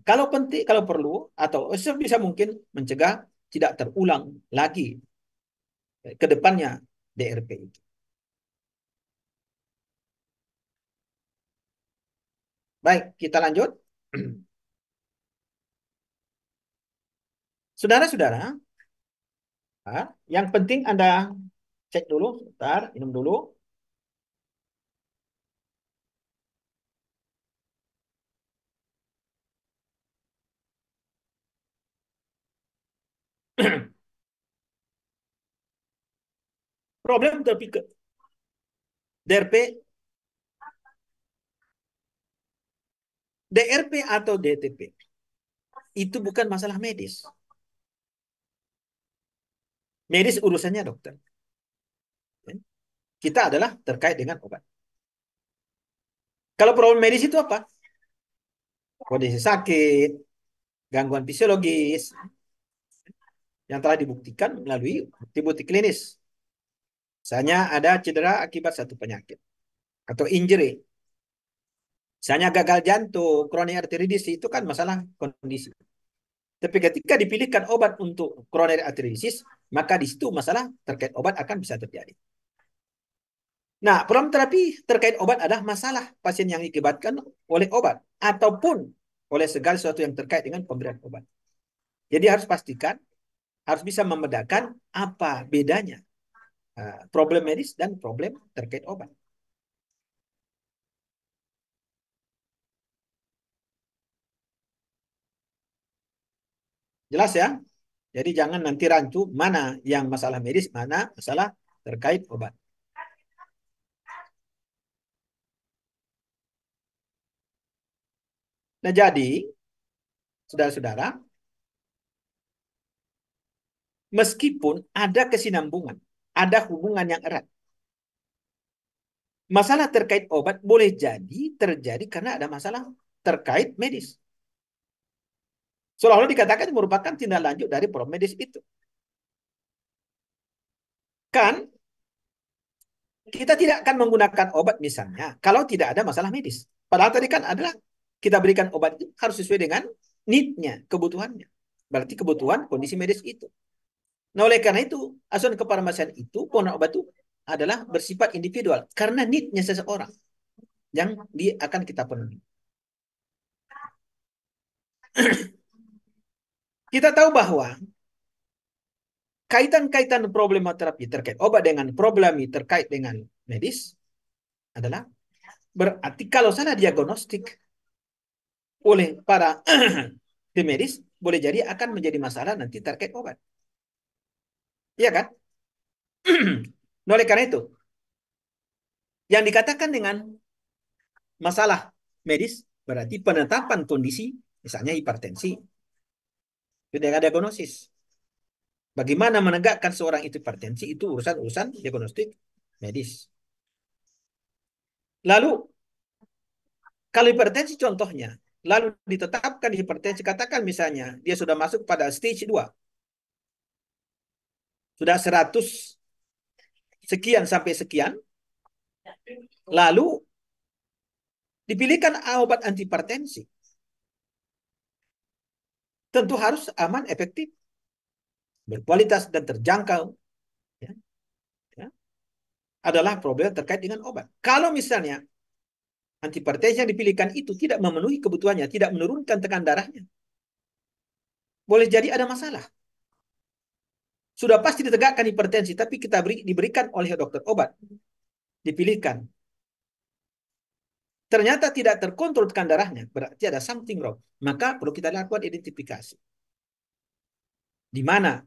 kalau penting, kalau perlu, atau sebisa mungkin mencegah tidak terulang lagi ke depannya DRP itu. Baik, kita lanjut. Saudara-saudara, yang penting Anda cek dulu, sebentar, minum dulu. Problem terpikir DRP, DRP atau DTP itu bukan masalah medis. Medis urusannya dokter. Kita adalah terkait dengan obat. Kalau problem medis itu apa? Kondisi sakit, gangguan fisiologis yang telah dibuktikan melalui bukti-bukti klinis. Misalnya ada cedera akibat satu penyakit atau injury. Misalnya gagal jantung, coronary artery disease itu kan masalah kondisi. Tapi ketika dipilihkan obat untuk coronary artery disease, maka di situ masalah terkait obat akan bisa terjadi. Nah, problem terapi terkait obat adalah masalah pasien yang diakibatkan oleh obat ataupun oleh segala sesuatu yang terkait dengan pemberian obat. Jadi harus pastikan, harus bisa membedakan apa bedanya problem medis dan problem terkait obat. Jelas ya? Jadi jangan nanti rancu mana yang masalah medis, mana masalah terkait obat. Nah, jadi saudara-saudara, meskipun ada kesinambungan, ada hubungan yang erat, masalah terkait obat boleh jadi terjadi karena ada masalah terkait medis. Seolah-olah dikatakan merupakan tindak lanjut dari problem medis itu. Kan kita tidak akan menggunakan obat misalnya kalau tidak ada masalah medis. Padahal tadi kan adalah kita berikan obat itu harus sesuai dengan need-nya, kebutuhannya. Berarti kebutuhan kondisi medis itu. Nah, oleh karena itu, asuhan kefarmasian itu, penggunaan obat itu adalah bersifat individual karena need-nya seseorang yang akan kita penuhi. Kita tahu bahwa kaitan-kaitan problematerapi terkait obat dengan problem terkait dengan medis adalah berarti kalau salah diagnostik oleh para tim medis, boleh jadi akan menjadi masalah nanti terkait obat. Iya kan? Nah, oleh karena itu, yang dikatakan dengan masalah medis berarti penetapan kondisi, misalnya hipertensi, itu dengan diagnosis. Bagaimana menegakkan seorang itu hipertensi, itu urusan-urusan diagnostik medis. Lalu, kalau hipertensi contohnya, lalu ditetapkan hipertensi, katakan misalnya, dia sudah masuk pada stage 2, sudah 100 sekian sampai sekian, lalu dipilihkan obat antihipertensi. Tentu harus aman, efektif, berkualitas, dan terjangkau. Ya, ya, adalah problem terkait dengan obat. Kalau misalnya antihipertensi yang dipilihkan itu tidak memenuhi kebutuhannya, tidak menurunkan tekanan darahnya, boleh jadi ada masalah. Sudah pasti ditegakkan hipertensi, tapi kita diberikan oleh dokter obat, dipilihkan. Ternyata tidak terkontrol tekanan darahnya, berarti ada something wrong. Maka perlu kita lakukan identifikasi. Di mana?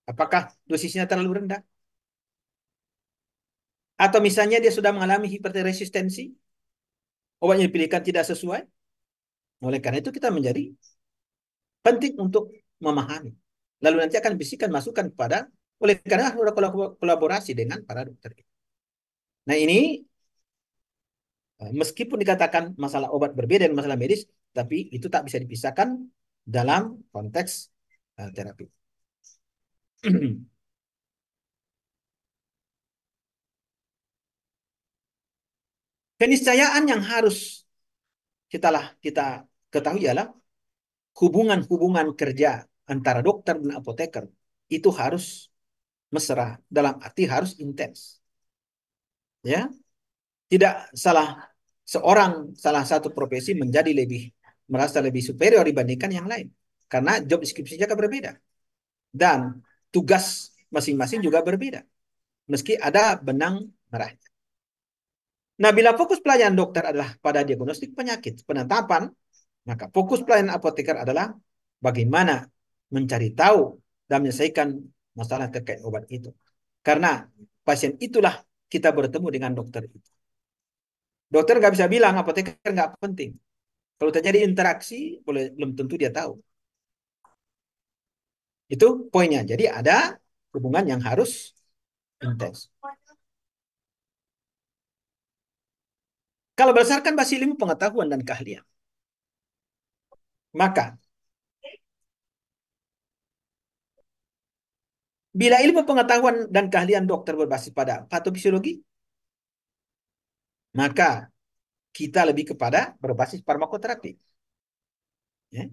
Apakah dosisnya terlalu rendah? Atau misalnya dia sudah mengalami hipertensi resistensi, obat yang dipilihkan tidak sesuai. Oleh karena itu kita menjadi penting untuk memahami. Lalu nanti akan bisikan masukan kepada, oleh karena sudah kolaborasi dengan para dokter. Nah, ini meskipun dikatakan masalah obat berbeda dengan masalah medis, tapi itu tak bisa dipisahkan dalam konteks terapi. Keniscayaan yang harus kita ketahui ialah hubungan-hubungan kerja antara dokter dan apoteker itu harus mesra, dalam arti harus intens. Ya, tidak salah satu profesi menjadi merasa lebih superior dibandingkan yang lain karena job deskripsinya kan berbeda dan tugas masing-masing juga berbeda meski ada benang merah. Nah, bila fokus pelayanan dokter adalah pada diagnostik penyakit, penetapan, maka fokus pelayanan apoteker adalah bagaimana mencari tahu dan menyelesaikan masalah terkait obat itu. Karena pasien itulah kita bertemu dengan dokter itu. Dokter nggak bisa bilang apoteker nggak penting. Kalau terjadi interaksi, belum tentu dia tahu. Itu poinnya. Jadi ada hubungan yang harus intens. Kalau berdasarkan basis ilmu pengetahuan dan keahlian, maka bila ilmu pengetahuan dan keahlian dokter berbasis pada patofisiologi, maka kita lebih kepada berbasis farmakoterapi. Ya.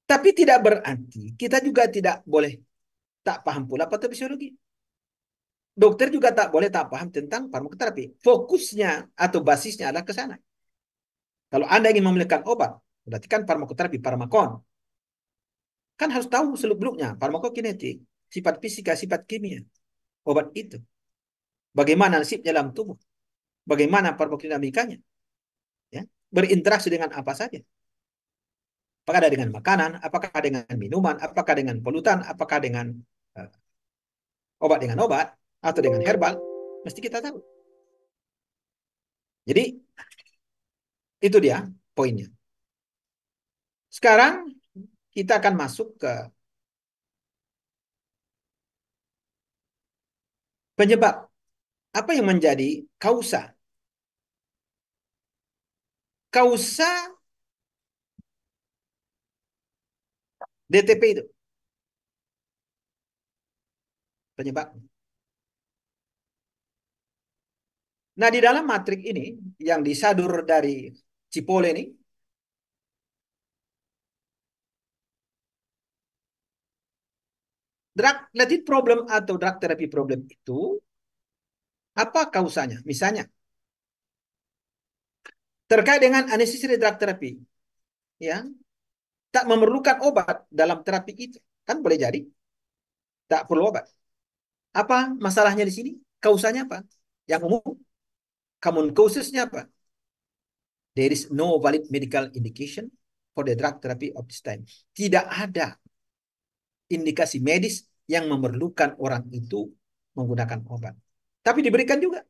Tapi tidak berarti kita juga tidak boleh tak paham pula patofisiologi. Dokter juga tak boleh tak paham tentang farmakoterapi. Fokusnya atau basisnya adalah ke sana. Kalau Anda ingin membelikan obat, berarti kan farmakoterapi, farmakon. Kan harus tahu seluk-beluknya, farmakokinetik, sifat fisika, sifat kimia, obat itu. Bagaimana nasibnya dalam tubuh, bagaimana farmakodinamikanya, ya, berinteraksi dengan apa saja. Apakah ada dengan makanan, apakah dengan minuman, apakah dengan polutan, apakah dengan uh, obat dengan obat, atau dengan herbal, mesti kita tahu. Jadi, itu dia poinnya. Sekarang, kita akan masuk ke penyebab. Apa yang menjadi kausa? Kausa DTP itu. Penyebab. Nah, di dalam matrik ini, yang disadur dari Cipole ini, drug related problem atau drug therapy problem itu, apa kausanya? Misalnya, terkait dengan unnecessary drug therapy, ya, tak memerlukan obat dalam terapi itu. Kan boleh jadi, tak perlu obat. Apa masalahnya di sini? Kausanya apa? Yang umum, common causesnya apa? There is no valid medical indication for the drug therapy of this time. Tidak ada indikasi medis yang memerlukan orang itu menggunakan obat. Tapi diberikan juga.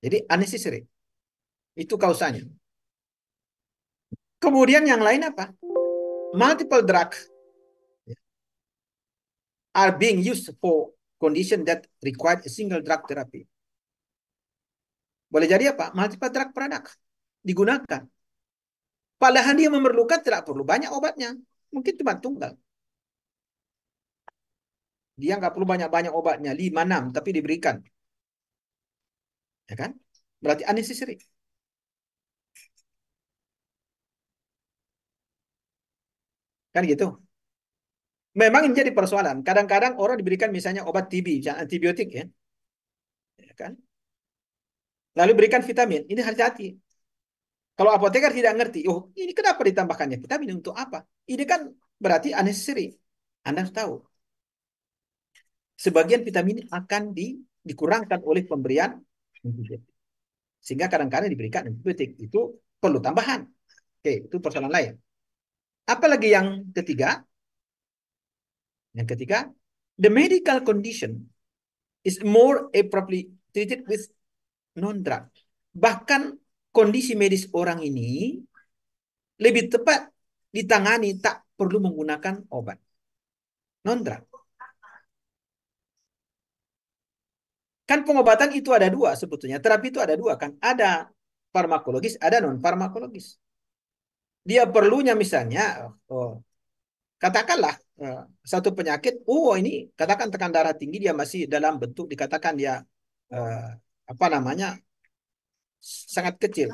Jadi unnecessary. Itu kausanya. Kemudian yang lain apa? Multiple drugs are being used for condition that require a single drug therapy. Boleh jadi apa? Multiple drug product digunakan. Padahal dia memerlukan tidak perlu banyak obatnya. Mungkin cuma tunggal. Dia nggak perlu banyak-banyak obatnya. 5, 6, tapi diberikan. Ya kan? Berarti unnecessary. Kan gitu. Memang ini jadi persoalan. Kadang-kadang orang diberikan misalnya obat TB, misalnya antibiotik ya. Ya kan? Lalu berikan vitamin. Ini hati-hati. Kalau apoteker tidak ngerti, oh ini kenapa ditambahkannya vitamin untuk apa? Ini kan berarti unnecessary. Anda harus tahu. Sebagian vitamin akan dikurangkan oleh pemberian antibiotik. Sehingga kadang-kadang diberikan antibiotik. Itu perlu tambahan. Oke, itu persoalan lain. Apalagi yang ketiga? Yang ketiga, the medical condition is more appropriately treated with non-drug. Bahkan kondisi medis orang ini lebih tepat ditangani tak perlu menggunakan obat. Non-drug. Kan pengobatan itu ada dua sebetulnya. Terapi itu ada dua kan. Ada farmakologis, ada non-farmakologis. Dia perlunya misalnya, oh, katakanlah satu penyakit, oh ini katakan tekanan darah tinggi dia masih dalam bentuk dikatakan dia eh, apa namanya sangat kecil.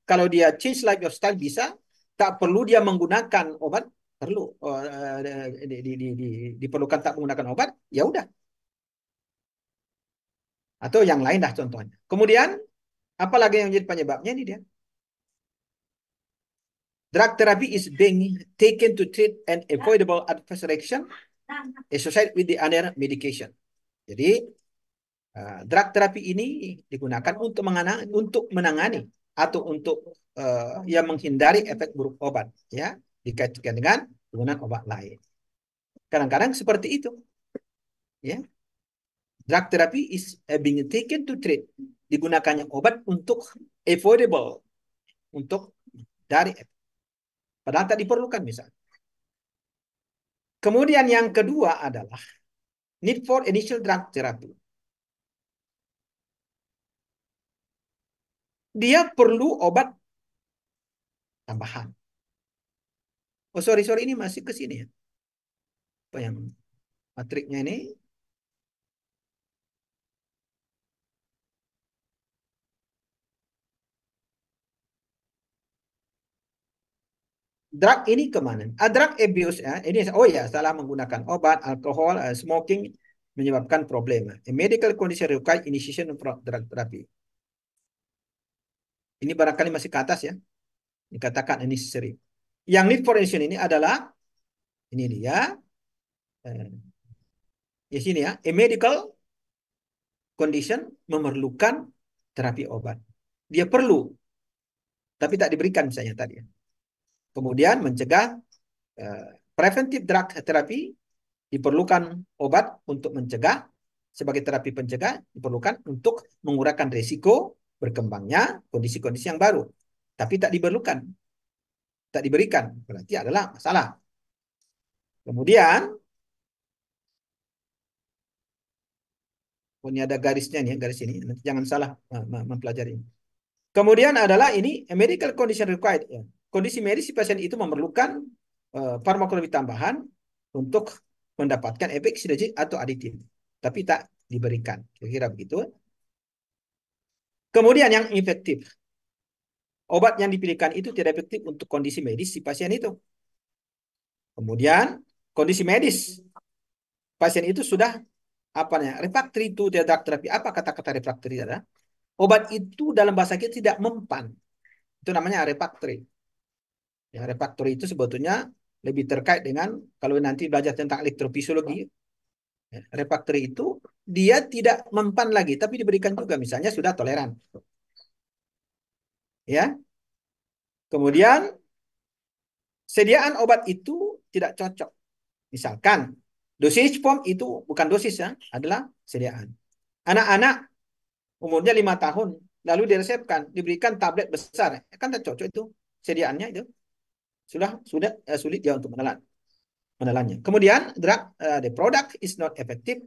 Kalau dia change lifestyle bisa, tak perlu dia menggunakan obat, perlu diperlukan tak menggunakan obat, ya udah. Atau yang lain dah contohnya. Kemudian apalagi yang menjadi penyebabnya ini dia. Drug therapy is being taken to treat an avoidable adverse reaction associated with the other medication. Jadi drug therapy ini digunakan untuk menangani atau untuk ya menghindari efek buruk obat, ya dikaitkan dengan penggunaan obat lain. Kadang-kadang seperti itu, ya. Drug therapy is being taken to treat, digunakannya obat untuk avoidable, untuk dari efek. Padahal tak diperlukan misalnya. Kemudian yang kedua adalah need for initial drug therapy. Dia perlu obat tambahan. Oh sorry ini masih ke sini ya. Apa yang matriknya ini? Drug ini kemana? Drug abuse ya. Ini oh ya salah menggunakan obat, alkohol, smoking menyebabkan problem. A medical condition require initiation of drug therapy. Ini barangkali masih ke atas ya. Dikatakan necessary. Yang need for initiation ini adalah ini dia. Di sini ya. A medical condition memerlukan terapi obat. Dia perlu, tapi tak diberikan misalnya tadi. Kemudian mencegah preventive drug therapy diperlukan obat untuk mencegah sebagai terapi pencegah diperlukan untuk mengurangi risiko berkembangnya kondisi-kondisi yang baru. Tapi tak diperlukan, tak diberikan, berarti adalah masalah. Kemudian, oh, ini ada garisnya nih, garis ini. Jangan salah mempelajari. Kemudian adalah ini medical condition required. Ya. Kondisi medis si pasien itu memerlukan farmakologi tambahan untuk mendapatkan efek sinergi atau aditif, tapi tak diberikan. Kira-kira begitu. Kemudian yang efektif. Obat yang dipilihkan itu tidak efektif untuk kondisi medis si pasien itu. Kemudian kondisi medis pasien itu sudah apa namanya refractory to the drug therapy. Apa kata-kata refractory adalah obat itu dalam bahasa kita tidak mempan. Itu namanya refractory. Ya, refractory itu sebetulnya lebih terkait dengan kalau nanti belajar tentang elektrofisiologi, ya, refractory itu dia tidak mempan lagi, tapi diberikan juga misalnya sudah toleran. Ya. Kemudian sediaan obat itu tidak cocok. Misalkan dosis form itu bukan dosis ya, adalah sediaan. Anak-anak umurnya 5 tahun lalu diresepkan diberikan tablet besar, kan tak cocok itu sediaannya itu sudah sulit dia untuk menelannya. Kemudian the product is not effective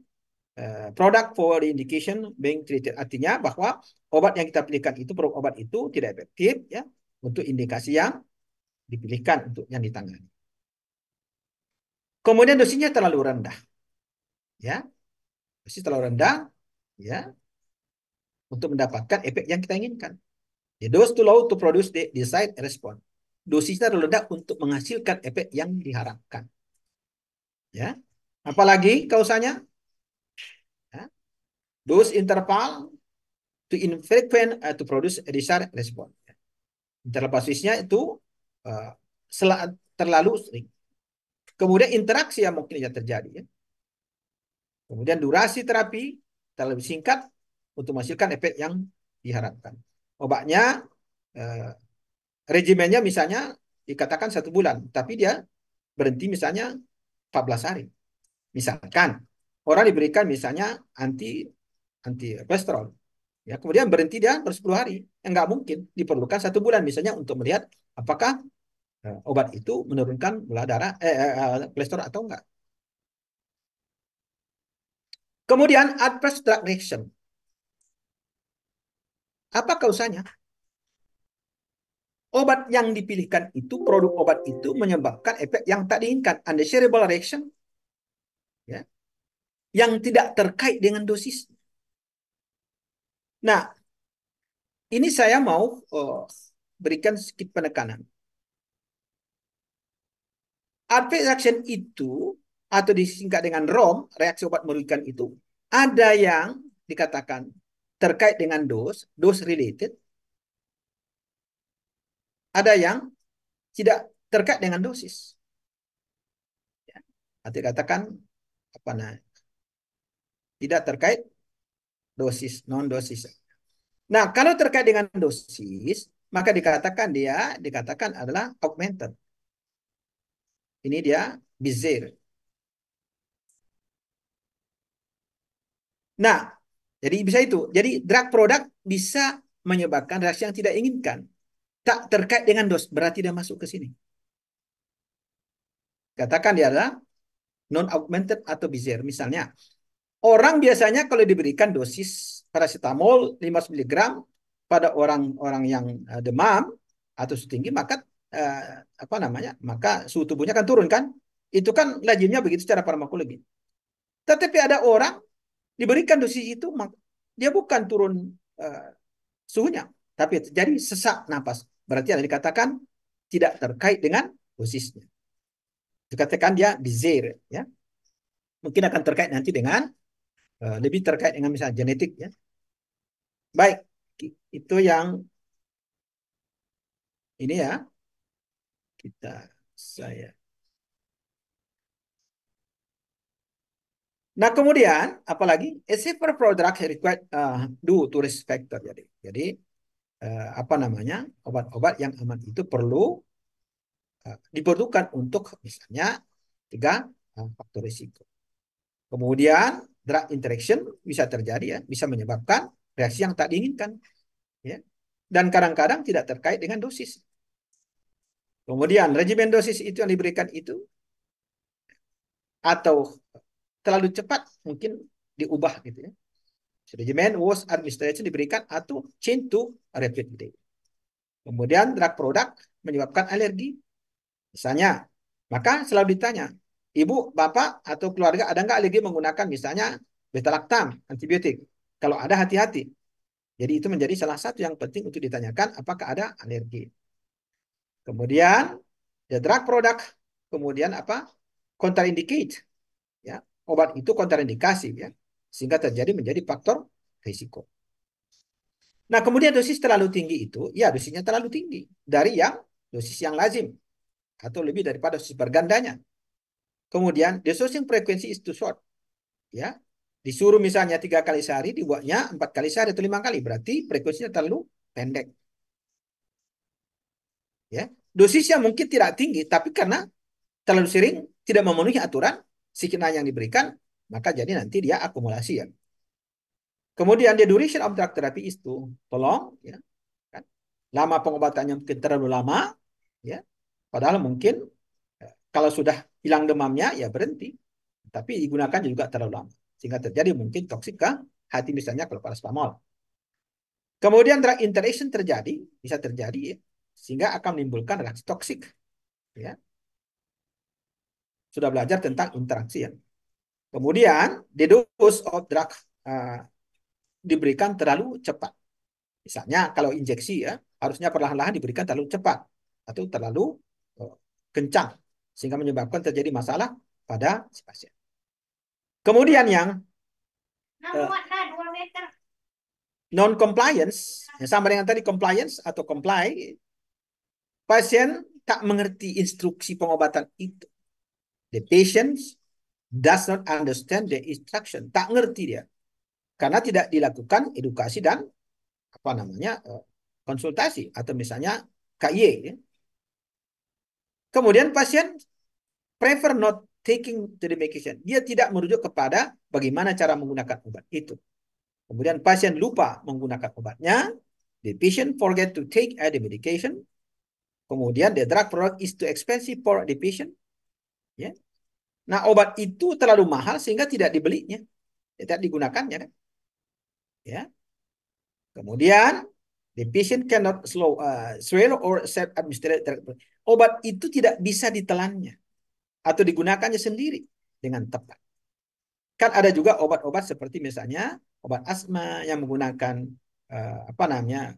product for the indication being treated. Artinya bahwa obat yang kita pilihkan itu obat itu tidak efektif ya untuk indikasi yang dipilihkan untuk yang ditangani. Kemudian dosisnya terlalu rendah, ya, dosis terlalu rendah, ya, untuk mendapatkan efek yang kita inginkan. The dose too low to produce the desired response. Dosisnya terlalu rendah untuk menghasilkan efek yang diharapkan, ya. Apalagi kausanya, ya, dose interval to infrequent to produce a desired response. Interval dosisnya itu uh, terlalu sering. Kemudian interaksi yang mungkin terjadi, ya. Kemudian durasi terapi terlalu singkat untuk menghasilkan efek yang diharapkan. Obatnya, eh, regimennya misalnya dikatakan 1 bulan, tapi dia berhenti misalnya 14 hari. Misalkan orang diberikan misalnya anti anti kolesterol, ya kemudian berhenti dia per 10 hari, nggak mungkin diperlukan 1 bulan misalnya untuk melihat apakah obat itu menurunkan gula darah kolesterol atau enggak. Kemudian adverse drug reaction. Apa kausanya? Obat yang dipilihkan itu, produk obat itu menyebabkan efek yang tak diinginkan, undesirable reaction, ya, yang tidak terkait dengan dosis. Nah, ini saya mau berikan sedikit penekanan. Adverse reaction itu, atau disingkat dengan ROM, reaksi obat merugikan itu, ada yang dikatakan terkait dengan dose related, ada yang tidak terkait dengan dosis. Ya. Atau dikatakan apa nah, tidak terkait dosis, non dosis. Nah, kalau terkait dengan dosis, maka dikatakan adalah augmented. Ini dia bizarre. Nah, jadi bisa itu. Jadi drug product bisa menyebabkan reaksi yang tidak inginkan. Tak terkait dengan dos, berarti dia masuk ke sini. Katakan dia adalah non-augmented atau bizarre. Misalnya, orang biasanya kalau diberikan dosis paracetamol 15 mg pada orang-orang yang demam atau tinggi, maka apa namanya? Maka suhu tubuhnya akan turun kan? Itu kan lazimnya begitu secara farmakologi. Tetapi ada orang diberikan dosis itu, dia bukan turun uh, suhunya, tapi terjadi sesak napas. Berarti ada dikatakan tidak terkait dengan dosisnya. Dikatakan dia bizarre, ya. Mungkin akan terkait nanti dengan lebih terkait dengan misalnya genetik, ya. Baik, itu yang ini ya saya. Nah, kemudian apalagi a safer product required due to risk factor. Jadi apa namanya, obat-obat yang aman itu diperlukan untuk misalnya tiga faktor risiko. Kemudian drug interaction bisa terjadi, ya, bisa menyebabkan reaksi yang tak diinginkan, ya. Dan kadang-kadang tidak terkait dengan dosis. Kemudian regimen dosis itu yang diberikan itu atau terlalu cepat mungkin diubah gitu, ya. Regimen was administration diberikan atau change to rapidly. Kemudian drug product menyebabkan alergi. Misalnya, maka selalu ditanya, ibu, bapak, atau keluarga ada nggak alergi menggunakan misalnya beta-lactam, antibiotik? Kalau ada, hati-hati. Jadi itu menjadi salah satu yang penting untuk ditanyakan apakah ada alergi. Kemudian, the drug product, kemudian apa? Contraindicate. Ya, obat itu kontraindikasi, ya, sehingga terjadi menjadi faktor risiko. Nah, kemudian dosis terlalu tinggi itu, ya dosisnya terlalu tinggi dari yang dosis yang lazim atau lebih daripada dosis bergandanya. Kemudian dosing frekuensi is too short, ya. Disuruh misalnya 3 kali sehari, dibuatnya 4 kali sehari atau 5 kali, berarti frekuensinya terlalu pendek. Ya, dosisnya mungkin tidak tinggi, tapi karena terlalu sering tidak memenuhi aturan signal yang diberikan, maka jadi nanti dia akumulasi, ya. Kemudian the duration of drug therapy is too long, ya, kan? Lama pengobatannya mungkin terlalu lama, ya. Padahal mungkin kalau sudah hilang demamnya ya berhenti, tapi digunakan juga terlalu lama sehingga terjadi mungkin toksik ke hati, misalnya kalau paracetamol. Kemudian drug interaction bisa terjadi, ya, sehingga akan menimbulkan reaksi toksik, ya. Sudah belajar tentang interaksi, ya. Kemudian the dose of drug uh, diberikan terlalu cepat. Misalnya kalau injeksi, ya, harusnya perlahan-lahan diberikan terlalu cepat atau terlalu uh, kencang sehingga menyebabkan terjadi masalah pada si pasien. Kemudian yang uh, non compliance, yang sama dengan tadi compliance atau comply, pasien tak mengerti instruksi pengobatan itu. The patient does not understand the instruction, tak ngerti dia karena tidak dilakukan edukasi dan apa namanya konsultasi atau misalnya KY, ya. Kemudian pasien prefer not taking the medication, dia tidak merujuk kepada bagaimana cara menggunakan obat itu. Kemudian pasien lupa menggunakan obatnya, the patient forget to take the medication. Kemudian the drug product is too expensive for the patient, ya. Nah, obat itu terlalu mahal sehingga tidak dibelinya, tidak digunakannya, kan, ya. Kemudian The patient cannot swallow or self-administer. Obat itu tidak bisa ditelannya atau digunakannya sendiri dengan tepat. Kan ada juga obat-obat seperti misalnya obat asma yang menggunakan apa namanya,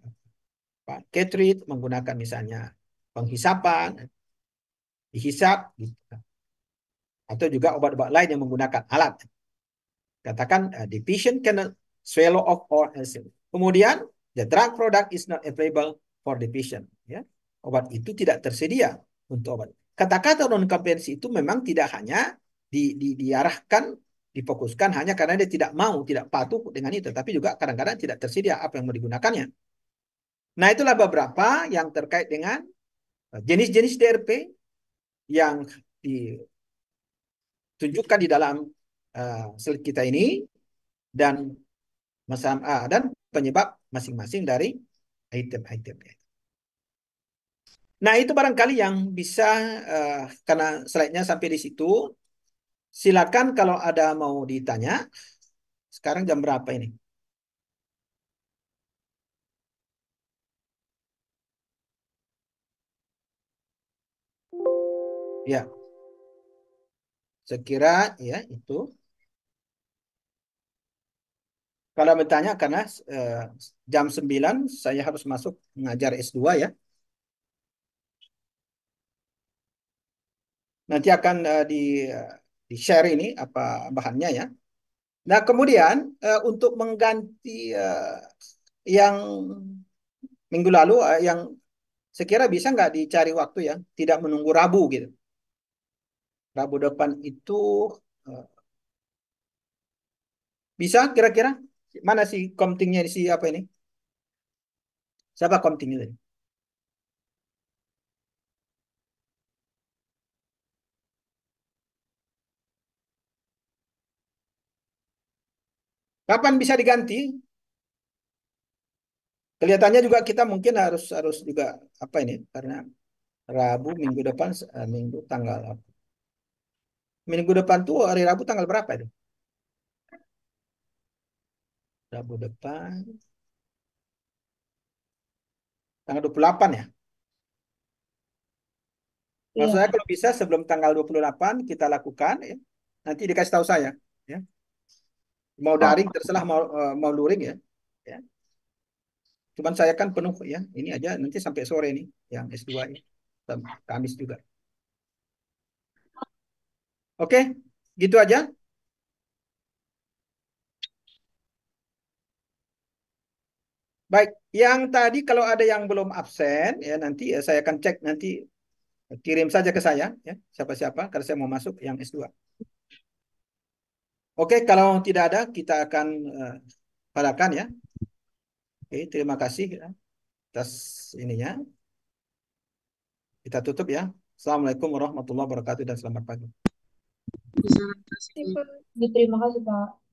cartridge, menggunakan misalnya penghisapan, dihisap, gitu. Atau juga obat-obat lain yang menggunakan alat. Katakan the patient cannot swallow off or kemudian the drug product is not available for the patient. Ya, obat itu tidak tersedia untuk obat. Kata-kata non kompetensi itu memang tidak hanya diarahkan, difokuskan hanya karena dia tidak mau, tidak patuh dengan itu, tapi juga kadang-kadang tidak tersedia apa yang mau digunakannya. Nah, itulah beberapa yang terkait dengan jenis-jenis DRP yang ditunjukkan di dalam slide kita ini dan dan penyebab masing-masing dari item-itemnya. Nah, itu barangkali yang bisa, karena slide-nya sampai di situ. Silakan kalau ada mau ditanya. Sekarang jam berapa ini? Ya, sekira ya itu. Kalau bertanya karena jam 9 saya harus masuk mengajar S2 ya. Nanti akan di share ini apa bahannya ya. Nah, kemudian untuk mengganti yang minggu lalu, yang sekira bisa nggak dicari waktu ya, tidak menunggu Rabu gitu. Rabu depan itu eh, bisa kira-kira? Mana sih komtingnya si apa ini? Siapa komtingnya tadi? Kapan bisa diganti? Kelihatannya juga kita mungkin harus harus juga apa ini? Karena Rabu minggu depan, minggu tanggal apa? Minggu depan tuh hari Rabu tanggal berapa itu? Rabu depan tanggal 28 ya. Maksud Iya. saya kalau bisa sebelum tanggal 28 kita lakukan ya. Nanti dikasih tahu saya ya. Mau Oh, daring terserah, mau luring ya. Ya. Cuman saya kan penuh ya. Ini aja nanti sampai sore nih yang S2 ini. Kamis juga. Oke, gitu aja. Baik, yang tadi kalau ada yang belum absen ya nanti saya akan cek nanti, kirim saja ke saya ya siapa-siapa kalau saya mau masuk yang S2. Oke, kalau tidak ada kita akan padakan ya. Oke, terima kasih ya, atas ininya. Kita tutup ya. Assalamualaikum warahmatullahi wabarakatuh dan selamat pagi. Terima kasih, Pak. Terima kasih, Pak.